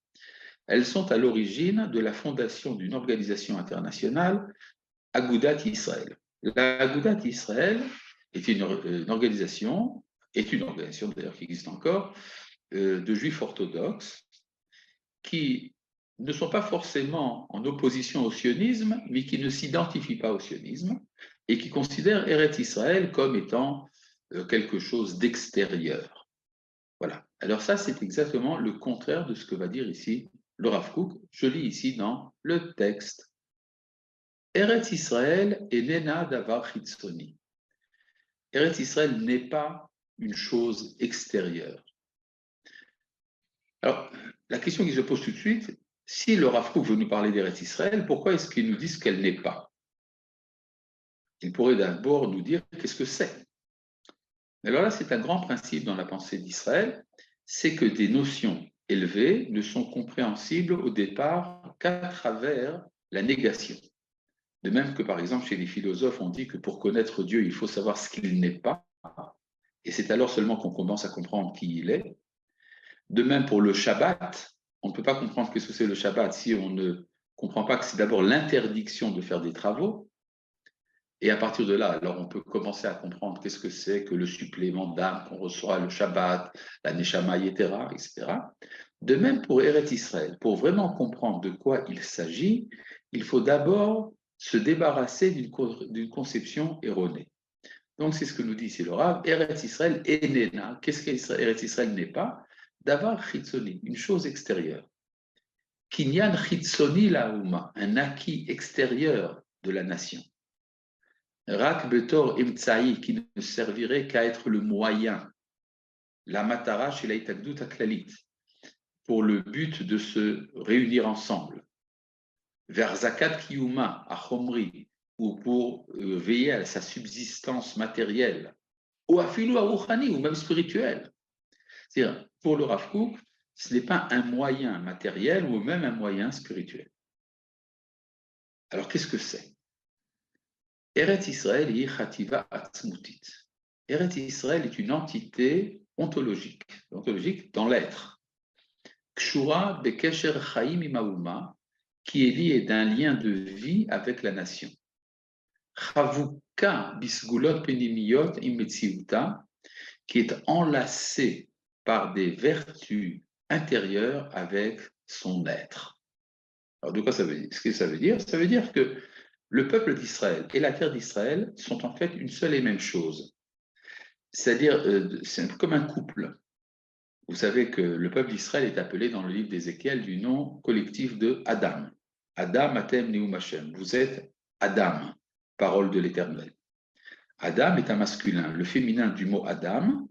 Elles sont à l'origine de la fondation d'une organisation internationale, Agudat Israël. La Agudat Israël est une organisation d'ailleurs qui existe encore, de juifs orthodoxes qui ne sont pas forcément en opposition au sionisme, mais qui ne s'identifient pas au sionisme et qui considèrent Eretz Israël comme étant quelque chose d'extérieur. Voilà. Alors ça, c'est exactement le contraire de ce que va dire ici le Rav Kook. Je lis ici dans le texte. Eretz Israël est nena davar chitzoni. Eretz Israël n'est pas une chose extérieure. Alors, la question qui se pose tout de suite, si le Rav Kook veut nous parler d'Eretz Israël, pourquoi est-ce qu'il nous dit qu'elle n'est pas? Il pourrait d'abord nous dire qu'est-ce que c'est. Alors là, c'est un grand principe dans la pensée d'Israël, c'est que des notions élevées ne sont compréhensibles au départ qu'à travers la négation. De même que, par exemple, chez les philosophes, on dit que pour connaître Dieu, il faut savoir ce qu'il n'est pas, et c'est alors seulement qu'on commence à comprendre qui il est. De même pour le Shabbat, on ne peut pas comprendre ce que c'est le Shabbat si on ne comprend pas que c'est d'abord l'interdiction de faire des travaux. Et à partir de là, alors on peut commencer à comprendre qu'est-ce que c'est que le supplément d'âme qu'on reçoit le Shabbat, la Neshama, etc. De même pour Eretz Israël, pour vraiment comprendre de quoi il s'agit, il faut d'abord se débarrasser d'une conception erronée. Donc c'est ce que nous dit ici le Rav, Eretz Israël est nena. Qu'est-ce qu'Eretz Israël n'est pas? D'avoir chitzoni, une chose extérieure. Kinyan chitzoni laouma, un acquis extérieur de la nation. Rak betor imtsaï, qui ne servirait qu'à être le moyen, la matara chez l'Aïtagdout aklalit, pour le but de se réunir ensemble. Vers zakat kiyuma, à Chomri, ou pour veiller à sa subsistance matérielle, ou à filou à Rouhani, ou même spirituelle. C'est-à-dire, pour le Rav Kook, ce n'est pas un moyen matériel ou même un moyen spirituel. Alors, qu'est-ce que c'est? Eretz Israël yi chativa atzmutit. Eretz Israël est une entité ontologique dans l'être. Kshura bekesher chaim imaouma, qui est liée d'un lien de vie avec la nation. Chavuka bisgulot penimiyot imetziuta, qui est enlacé par des vertus intérieures avec son être. Alors, de quoi ça veut dire? Ce que ça veut dire? Ça veut dire que le peuple d'Israël et la terre d'Israël sont en fait une seule et même chose. C'est-à-dire, c'est comme un couple. Vous savez que le peuple d'Israël est appelé dans le livre d'Ézéchiel du nom collectif de Adam. Adam, Atem, Neum Hashem. Vous êtes Adam, parole de l'Éternel. Adam est un masculin. Le féminin du mot Adam,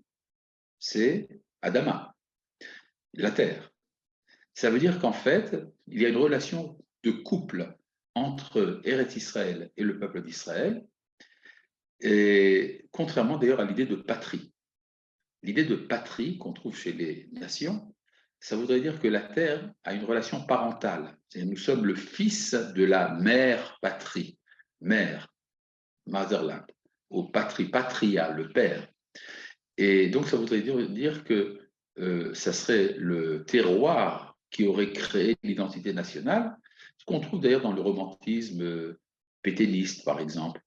c'est Adama, la terre. Ça veut dire qu'en fait, il y a une relation de couple entre Eretz Israël et le peuple d'Israël, et contrairement d'ailleurs à l'idée de patrie. L'idée de patrie qu'on trouve chez les nations, ça voudrait dire que la terre a une relation parentale. Nous sommes le fils de la mère patrie, mère, motherland, ou patrie, patria, le père. Et donc, ça voudrait dire que ça serait le terroir qui aurait créé l'identité nationale, ce qu'on trouve d'ailleurs dans le romantisme pétainiste, par exemple.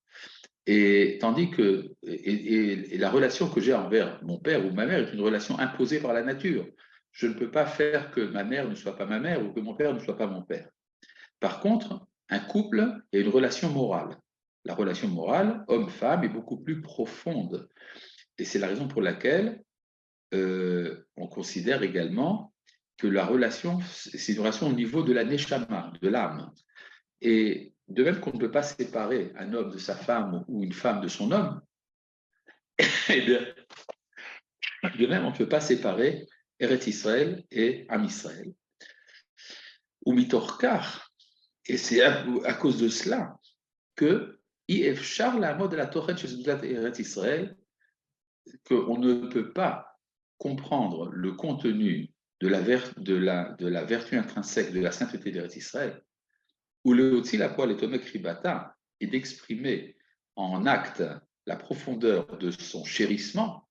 Et tandis que et la relation que j'ai envers mon père ou ma mère est une relation imposée par la nature. Je ne peux pas faire que ma mère ne soit pas ma mère ou que mon père ne soit pas mon père. Par contre, un couple est une relation morale. La relation morale, homme-femme, est beaucoup plus profonde. Et c'est la raison pour laquelle on considère également que la relation, c'est une relation au niveau de la neshama, de l'âme. Et de même qu'on ne peut pas séparer un homme de sa femme ou une femme de son homme, et de même on ne peut pas séparer Eretz Israël et Am Israël. Ou mitorkar, et c'est à cause de cela que Ifchar la mode de la Torah de Eretz Israël, qu'on ne peut pas comprendre le contenu de la vertu intrinsèque de la sainteté d'Eretz Israël, ou le Hotzi la poil et Tomek Ribata, et d'exprimer en acte la profondeur de son chérissement,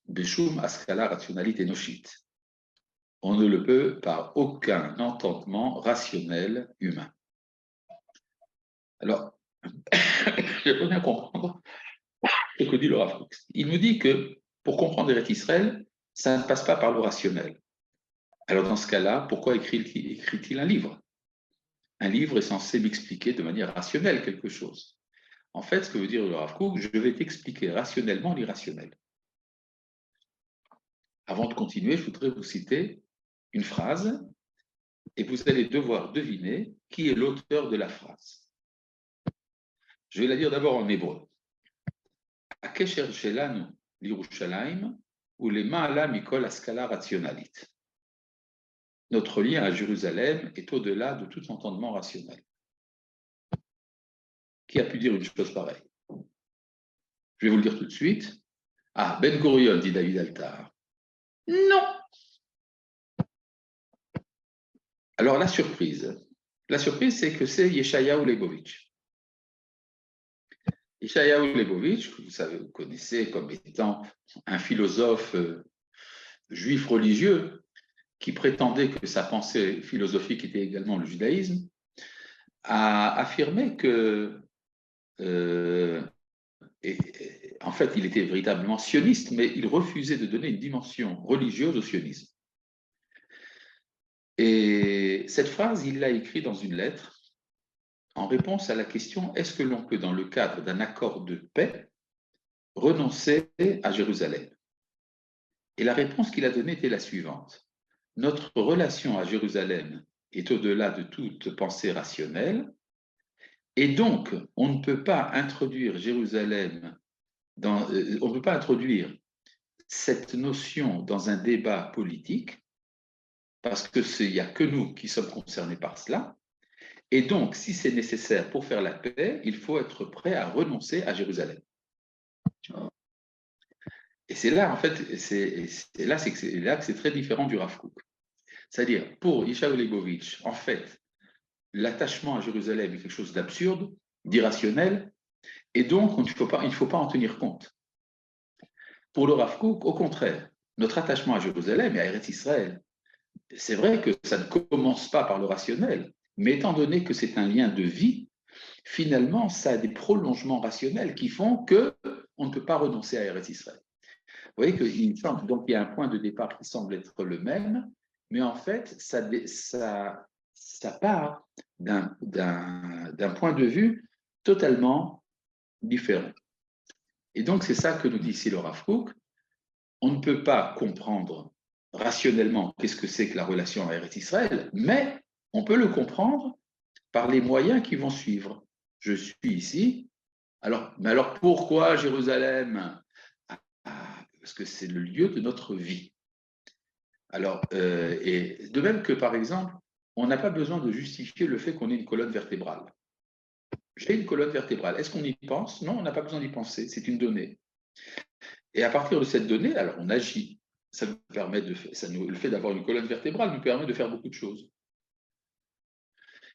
Beshum Askala rationalité Enoshit. On ne le peut par aucun entendement rationnel humain. Alors, il faut bien comprendre ce que dit le Rav Kook. Il nous dit que pour comprendre Eretz Israël, ça ne passe pas par le rationnel. Alors dans ce cas-là, pourquoi écrit-il un livre? Un livre est censé m'expliquer de manière rationnelle quelque chose. En fait, ce que veut dire le Rav Kook, je vais t'expliquer rationnellement l'irrationnel. Avant de continuer, je voudrais vous citer une phrase et vous allez devoir deviner qui est l'auteur de la phrase. Je vais la dire d'abord en hébreu. Akesher shelanu l'Yerushalayim ou les ma'ala mikol askala rationalit. Notre lien à Jérusalem est au-delà de tout entendement rationnel. Qui a pu dire une chose pareille? Je vais vous le dire tout de suite. Ah, Ben Gurion, dit David Altar. Non. Alors la surprise, c'est que c'est Yeshayahu Leibovitch. Yeshayahu Leibovitch, que vous connaissez comme étant un philosophe juif religieux qui prétendait que sa pensée philosophique était également le judaïsme, a affirmé que, en fait, il était véritablement sioniste, mais il refusait de donner une dimension religieuse au sionisme. Et cette phrase, il l'a écrite dans une lettre en réponse à la question: est-ce que l'on peut, dans le cadre d'un accord de paix, renoncer à Jérusalem? Et la réponse qu'il a donnée était la suivante: notre relation à Jérusalem est au-delà de toute pensée rationnelle, et donc on ne peut pas introduire Jérusalem on ne peut pas introduire cette notion dans un débat politique, parce qu'il n'y a que nous qui sommes concernés par cela. Et donc, si c'est nécessaire pour faire la paix, il faut être prêt à renoncer à Jérusalem. Et c'est là, en fait, c'est là que c'est très différent du Rav Kook. C'est-à-dire, pour Yeshayahu Leibovitch, en fait, l'attachement à Jérusalem est quelque chose d'absurde, d'irrationnel, et donc il ne faut pas en tenir compte. Pour le Rav Kook, au contraire, notre attachement à Jérusalem et à Eretz Israël, c'est vrai que ça ne commence pas par le rationnel, mais étant donné que c'est un lien de vie, finalement, ça a des prolongements rationnels qui font qu'on ne peut pas renoncer à Eretz Israël. Vous voyez qu'il semble, donc il y a un point de départ qui semble être le même, mais en fait, ça part d'un point de vue totalement différent. Et donc, c'est ça que nous dit ici le Rav Kook. On ne peut pas comprendre rationnellement qu'est-ce que c'est que la relation à Eretz Israël, mais on peut le comprendre par les moyens qui vont suivre. Je suis ici, mais alors pourquoi Jérusalem? Parce que c'est le lieu de notre vie. Alors, et de même que, par exemple, on n'a pas besoin de justifier le fait qu'on ait une colonne vertébrale. J'ai une colonne vertébrale. Est-ce qu'on y pense? Non, on n'a pas besoin d'y penser. C'est une donnée. Et à partir de cette donnée, alors on agit. ça nous permet le fait d'avoir une colonne vertébrale nous permet de faire beaucoup de choses.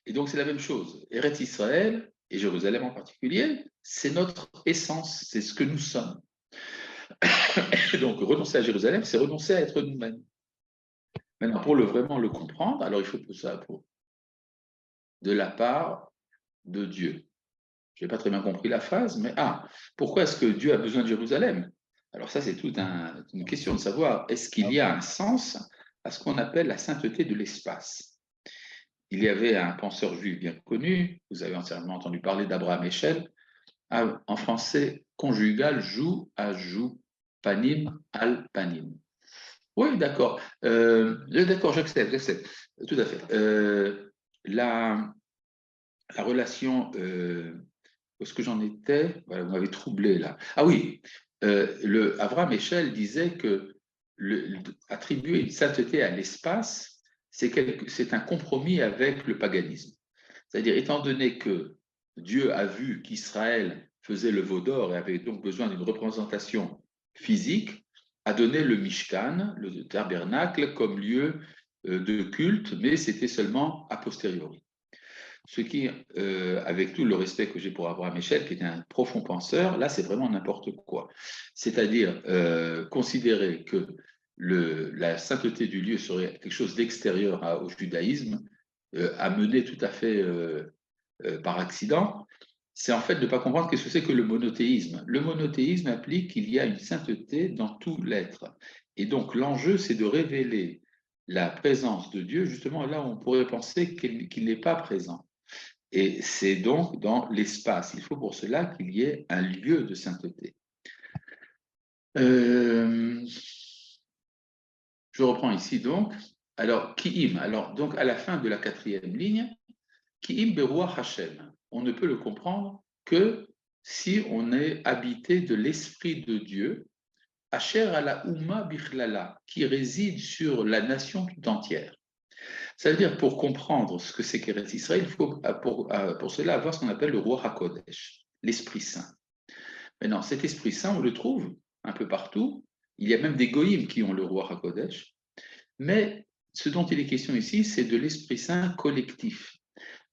Et donc, c'est la même chose. Eretz Israël, et Jérusalem en particulier, c'est notre essence, c'est ce que nous sommes. Et donc, renoncer à Jérusalem, c'est renoncer à être nous-mêmes. Maintenant, pour vraiment le comprendre, alors il faut que ça de la part de Dieu. Je n'ai pas très bien compris la phrase, mais pourquoi est-ce que Dieu a besoin de Jérusalem? Alors ça, c'est toute une question de savoir, est-ce qu'il y a un sens à ce qu'on appelle la sainteté de l'espace? Il y avait un penseur juif bien connu, vous avez entièrement entendu parler d'Abraham Eshel, en français, conjugal, joue à joue, panim al panim. Oui, d'accord. D'accord, j'accepte. Tout à fait. La relation, où est-ce que j'en étais? Voilà, vous m'avez troublé là. Ah oui, Abraham Eshel disait que attribuer une sainteté à l'espace, c'est un compromis avec le paganisme. C'est-à-dire, étant donné que Dieu a vu qu'Israël faisait le veau d'or et avait donc besoin d'une représentation physique, a donné le Mishkan, le tabernacle, comme lieu de culte, mais c'était seulement a posteriori. Ce qui, avec tout le respect que j'ai pour Abraham Eshel, qui était un profond penseur, là c'est vraiment n'importe quoi. C'est-à-dire considérer que la sainteté du lieu serait quelque chose d'extérieur au judaïsme, amené tout à fait par accident, c'est en fait de ne pas comprendre qu'est-ce que c'est que le monothéisme. Le monothéisme implique qu'il y a une sainteté dans tout l'être. Et donc l'enjeu, c'est de révéler la présence de Dieu, justement là où on pourrait penser qu'il n'est pas présent. Et c'est donc dans l'espace. Il faut pour cela qu'il y ait un lieu de sainteté. Je reprends ici donc. Alors, Ki'im, alors donc à la fin de la 4e ligne, Ki'im beruach Hashem. On ne peut le comprendre que si on est habité de l'Esprit de Dieu, Asher ala Umma bichlala, qui réside sur la nation tout entière. Ça veut dire, pour comprendre ce que c'est qu'Eretz Israël, il faut pour cela avoir ce qu'on appelle le Ruach HaKodesh, l'Esprit Saint. Maintenant, cet Esprit Saint, on le trouve un peu partout. Il y a même des goïms qui ont le Ruach HaKodesh. Mais ce dont il est question ici, c'est de l'Esprit Saint collectif.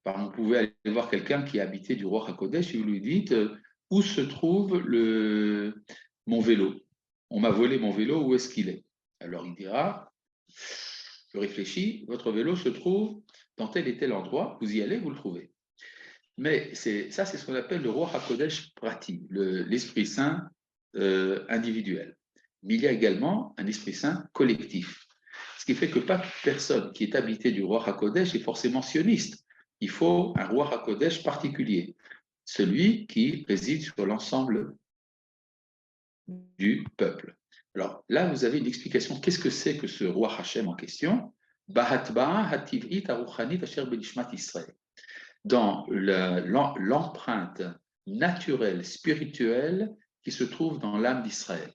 Par exemple, vous pouvez aller voir quelqu'un qui est habité du Ruach HaKodesh et vous lui dites où se trouve mon vélo? On m'a volé mon vélo, où est-ce qu'il est? Alors il dira, je réfléchis, votre vélo se trouve dans tel et tel endroit, vous y allez, vous le trouvez. Mais ça, c'est ce qu'on appelle le Ruach HaKodesh Prati, l'Esprit Saint individuel. Mais il y a également un Esprit Saint collectif. Ce qui fait que pas toute personne qui est habitée du Ruach HaKodesh est forcément sioniste. Il faut un Ruach HaKodesh particulier, celui qui réside sur l'ensemble du peuple. Alors là, vous avez une explication. Qu'est-ce que c'est que ce Ruach Hashem en question? Dans l'empreinte naturelle, spirituelle qui se trouve dans l'âme d'Israël.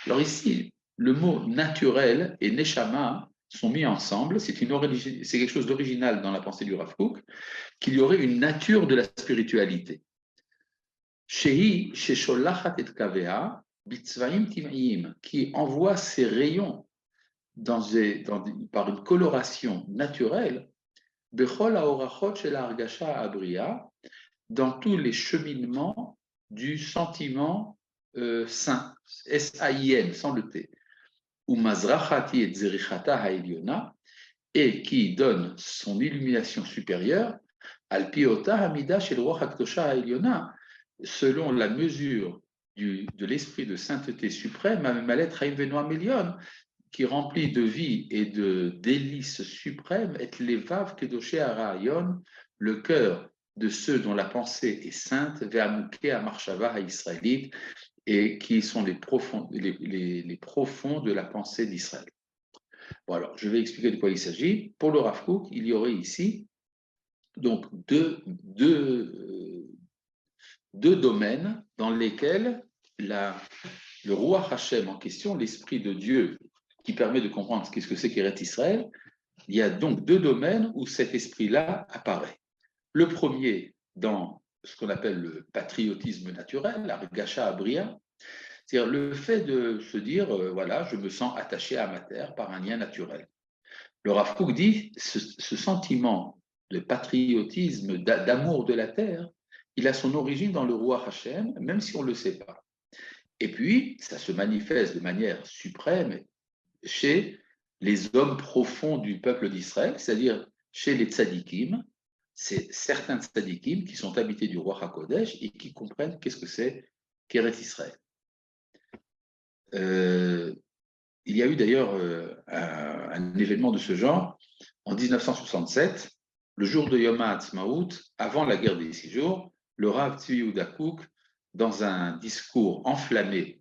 Alors ici, le mot naturel et neshama sont mis ensemble. C'est quelque chose d'original dans la pensée du Rav Kook, qu'il y aurait une nature de la spiritualité. Shehi shesholachat et kavea bitzvaim tim'im, qui envoie ses rayons par une coloration naturelle, bechol haorachot shel hargasha abria, dans tous les cheminements du sentiment saint, S-A-I-N, sans le T, ou mazrachati et zerichata ha'eliona, et qui donne son illumination supérieure, al piota hamida shel ruach hakdosha ha'eliona, selon la mesure de l'esprit de sainteté suprême, Malet Chaim Venoam Elion, qui remplit de vie et de délices suprêmes, et levav kedoshé harayon, le cœur de ceux dont la pensée est sainte, ve'amouké amarshava ha'israélite, et qui sont les profonds de la pensée d'Israël. Bon, alors, je vais expliquer de quoi il s'agit. Pour le Rav Kook, il y aurait ici donc deux domaines dans lesquels le Ruach Hashem en question, l'Esprit de Dieu qui permet de comprendre ce que c'est qu'Eretz Israël, il y a donc deux domaines où cet esprit-là apparaît. Le premier, dans ce qu'on appelle le patriotisme naturel, la Gasha Abria, C'est-à-dire le fait de se dire, voilà, je me sens attaché à ma terre par un lien naturel. Le Rav Kook dit, ce sentiment de patriotisme, d'amour de la terre, il a son origine dans le roi Hachem, même si on ne le sait pas. Et puis, ça se manifeste de manière suprême chez les hommes profonds du peuple d'Israël, c'est-à-dire chez les tzadikim. C'est certains tzadikim qui sont habités du roi HaKodesh et qui comprennent qu'est-ce que c'est qu'Eretz Israël. Il y a eu d'ailleurs un événement de ce genre en 1967, le jour de Yom HaAtzmaut, avant la guerre des 6 jours. Le Rav Tzvi Yehuda Kook, dans un discours enflammé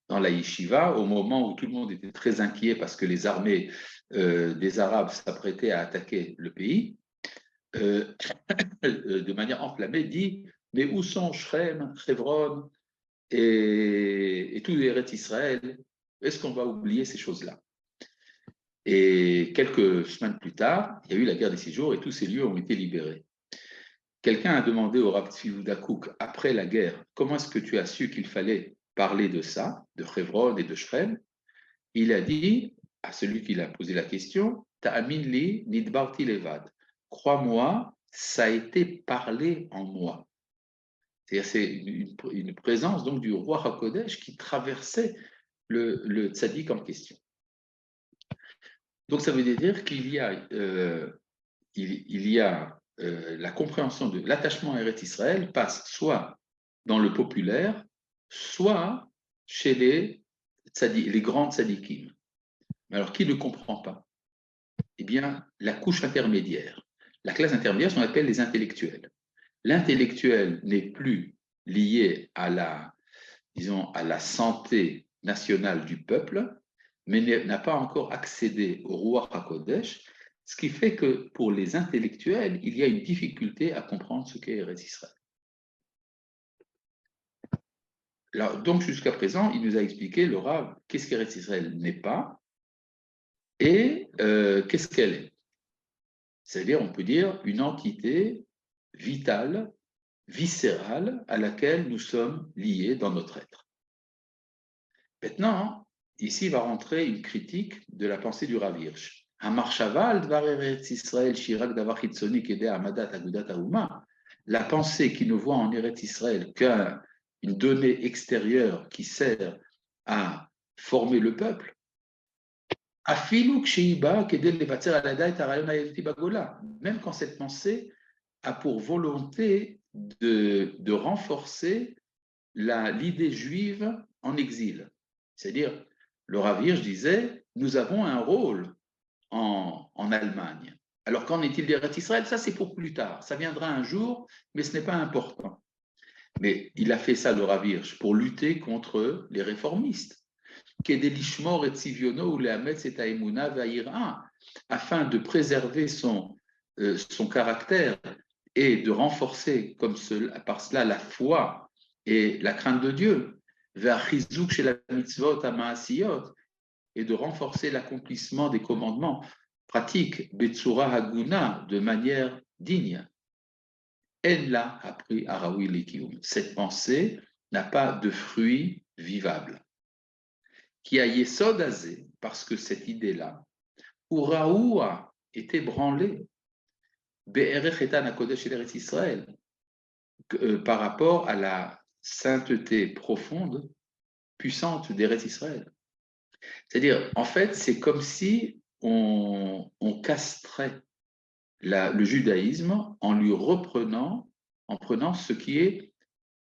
dans la yeshiva, au moment où tout le monde était très inquiet parce que les armées des Arabes s'apprêtaient à attaquer le pays, de manière enflammée, dit « Mais où sont Shrem, Hebron et tout Eretz Israël? Est-ce qu'on va oublier ces choses-là ?» Et quelques semaines plus tard, il y a eu la guerre des 6 jours et tous ces lieux ont été libérés. Quelqu'un a demandé au Rav Tzvi Yehuda Kook, après la guerre, comment est-ce que tu as su qu'il fallait parler de ça, de Hebron et de Shrem? Il a dit à celui qui l'a posé la question, Ta'amin li nidbarti levad. Crois-moi, ça a été parlé en moi. C'est une présence donc du roi HaKodesh qui traversait le tzaddik en question. Donc ça veut dire qu'il y a, la compréhension de l'attachement à Eretz Israël passe soit dans le populaire, soit chez les grands tzaddikim. Mais alors, qui ne comprend pas? Eh bien, la couche intermédiaire. La classe intermédiaire, on appelle les intellectuels. L'intellectuel n'est plus lié à la, disons, à la santé nationale du peuple, mais n'a pas encore accédé au roi HaKodesh, ce qui fait que pour les intellectuels, il y a une difficulté à comprendre ce qu'est Eretz Israël. Alors, donc, jusqu'à présent, il nous a expliqué, le Rav, qu'est-ce qu'Eretz Israël n'est pas et qu'est-ce qu'elle est. C'est-à-dire, on peut dire, une entité vitale, viscérale, à laquelle nous sommes liés dans notre être. Maintenant, ici va rentrer une critique de la pensée du Rav Hirsch. La pensée qui ne voit en Eretz Israël qu'une donnée extérieure qui sert à former le peuple, même quand cette pensée a pour volonté de renforcer l'idée juive en exil. C'est-à-dire, le Rav Hirsch disait, nous avons un rôle en Allemagne. Alors qu'en est-il d'Eretz Israël? Ça, c'est pour plus tard. Ça viendra un jour, mais ce n'est pas important. Mais il a fait ça, le Rav Hirsch, pour lutter contre les réformistes. Afin de préserver son caractère et de renforcer par cela la foi et la crainte de Dieu, et de renforcer l'accomplissement des commandements pratiques, Betsura Haguna, de manière digne. Elle l'a appris à Raoui Likium. Cette pensée n'a pas de fruit vivable. Qui a Yesod Azé, parce que cette idée-là, où Raoua est ébranlée, Be'erech Etan HaKodesh Eretz Israël, par rapport à la sainteté profonde, puissante d'Eretz Israël. C'est-à-dire, en fait, c'est comme si on castrait le judaïsme en lui en prenant ce qui est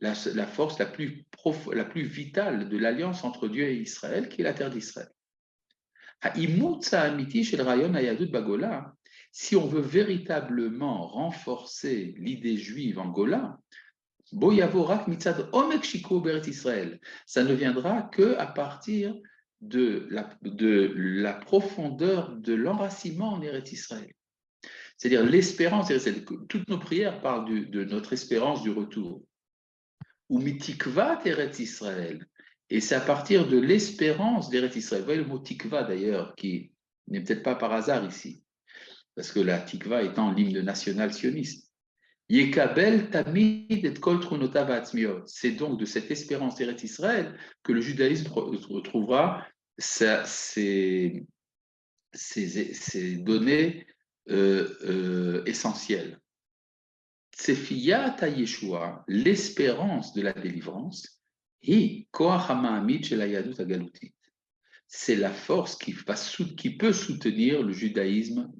la force la plus vitale de l'alliance entre Dieu et Israël, qui est la terre d'Israël. Si on veut véritablement renforcer l'idée juive en Gola, ça ne viendra qu'à partir de la profondeur de l'enracinement en Eretz Israël. C'est-à-dire l'espérance, toutes nos prières parlent de notre espérance du retour. Ou mitikva Eretz Israël. Et c'est à partir de l'espérance d'Eretz Israël. Vous voyez le mot tikva d'ailleurs, qui n'est peut-être pas par hasard ici, parce que la tikva étant l'hymne national sioniste. Yekabel tamid et kol trunotav ha'atzmiot. C'est donc de cette espérance d'Eretz Israël que le judaïsme retrouvera ses données essentielles. Tsefiyat Yeshua, l'espérance de la délivrance, hi koach ha'ma'amid shel hayadut hagalutit. C'est la force qui peut soutenir le judaïsme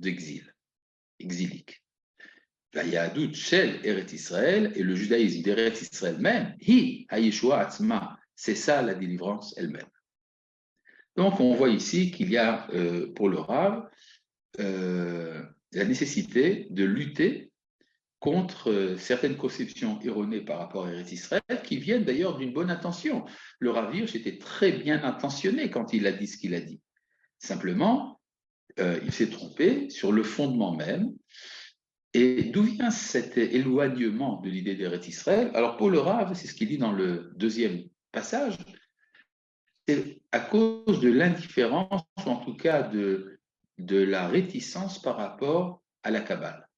exilique. La Yahadut shel Eretz Israël et le judaïsme d'Eretz Israël même, hi ha-Yeshua atzma, c'est ça la délivrance elle-même. Donc on voit ici qu'il y a pour le Rav la nécessité de lutter contre certaines conceptions erronées par rapport à Eretz Israël, qui viennent d'ailleurs d'une bonne intention. Le Rav Hirsch était très bien intentionné quand il a dit ce qu'il a dit. Simplement, il s'est trompé sur le fondement même. Et d'où vient cet éloignement de l'idée d'Eretz Israël? Alors pour le Rav, c'est ce qu'il dit dans le deuxième passage, c'est à cause de l'indifférence, ou en tout cas de la réticence par rapport à la Kabbale.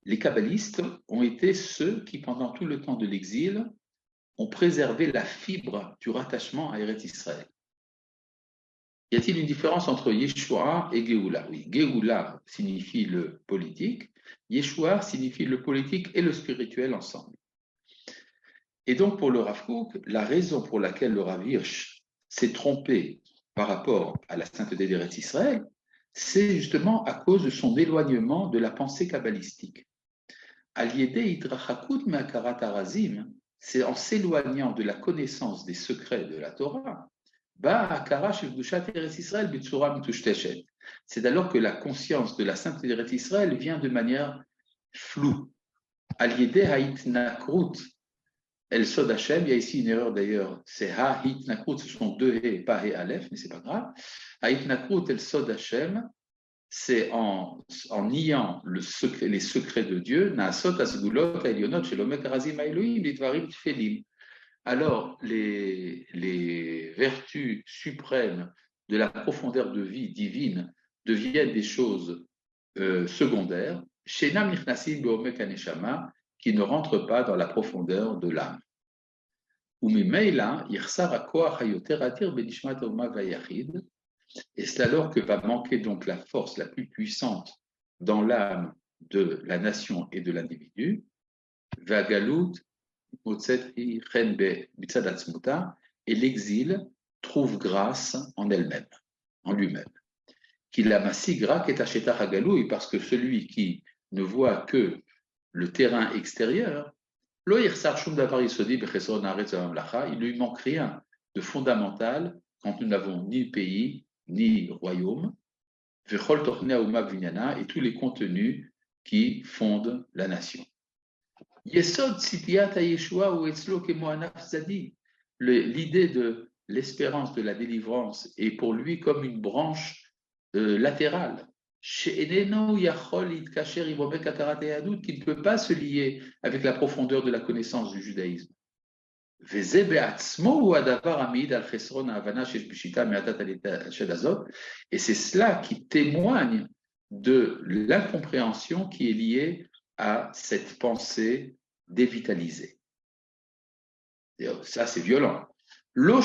Les kabbalistes ont été ceux qui, pendant tout le temps de l'exil, ont préservé la fibre du rattachement à Eretz Israël. Y a-t-il une différence entre Yeshua et Géoula? Oui, Géoula signifie le politique, Yeshua signifie le politique et le spirituel ensemble. Et donc pour le Rav Kook, la raison pour laquelle le Rav Hirsch s'est trompé par rapport à la sainteté d'Eretz Israël, c'est justement à cause de son éloignement de la pensée kabbalistique. C'est en s'éloignant de la connaissance des secrets de la Torah, c'est alors que la conscience de la sainteté d'Eretz Israël vient de manière floue. El Sod Hashem, il y a ici une erreur d'ailleurs, c'est Ha Hit Nakrut, ce sont deux He, pas He Aleph, mais c'est pas grave. Ha Hit Nakrut, El Sod Hashem, c'est en niant les secrets de Dieu, alors les vertus suprêmes de la profondeur de vie divine deviennent des choses secondaires, qui ne rentrent pas dans la profondeur de l'âme. Et c'est alors que va manquer donc la force la plus puissante dans l'âme de la nation et de l'individu, et l'exil trouve grâce en elle-même, en lui-même. Parce que celui qui ne voit que le terrain extérieur, il ne lui manque rien de fondamental quand nous n'avons ni pays, ni royaume, et tous les contenus qui fondent la nation. L'idée de l'espérance de la délivrance est pour lui comme une branche latérale, qui ne peut pas se lier avec la profondeur de la connaissance du judaïsme. Et c'est cela qui témoigne de l'incompréhension qui est liée à cette pensée dévitalisée. Et ça, c'est violent. Nous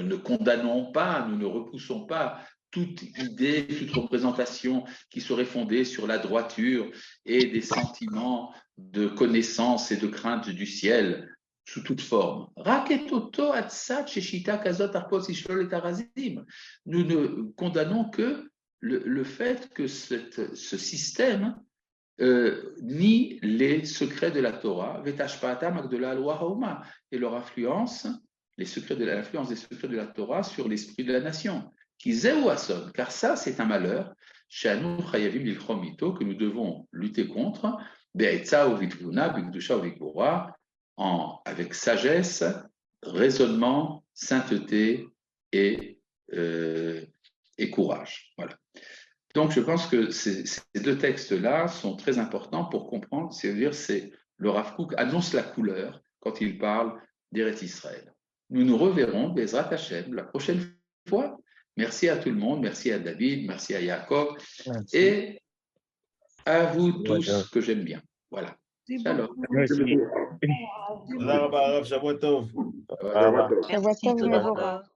ne condamnons pas, nous ne repoussons pas toute idée, toute représentation qui serait fondée sur la droiture et des sentiments de connaissance et de crainte du ciel sous toute forme. Nous ne condamnons que le fait que ce système nie les secrets de la Torah et leur influence, l'influence des secrets de la Torah sur l'esprit de la nation. Car ça, c'est un malheur que nous devons lutter contre avec sagesse, raisonnement, sainteté et courage. Voilà. Donc, je pense que ces deux textes-là sont très importants pour comprendre, c'est-à-dire le Rav Kook annonce la couleur quand il parle d'Eretz Israël. Nous nous reverrons, Bezrat Hashem, la prochaine fois, Merci à tout le monde, merci à David, merci à Jacob Merci. et à vous tous Voilà. que j'aime bien. Voilà. Shalom. Merci. תודה רבה, הרב, שבוע טוב. Voilà. Merci, Shabbat tov, Toda Mevorach. Rabba.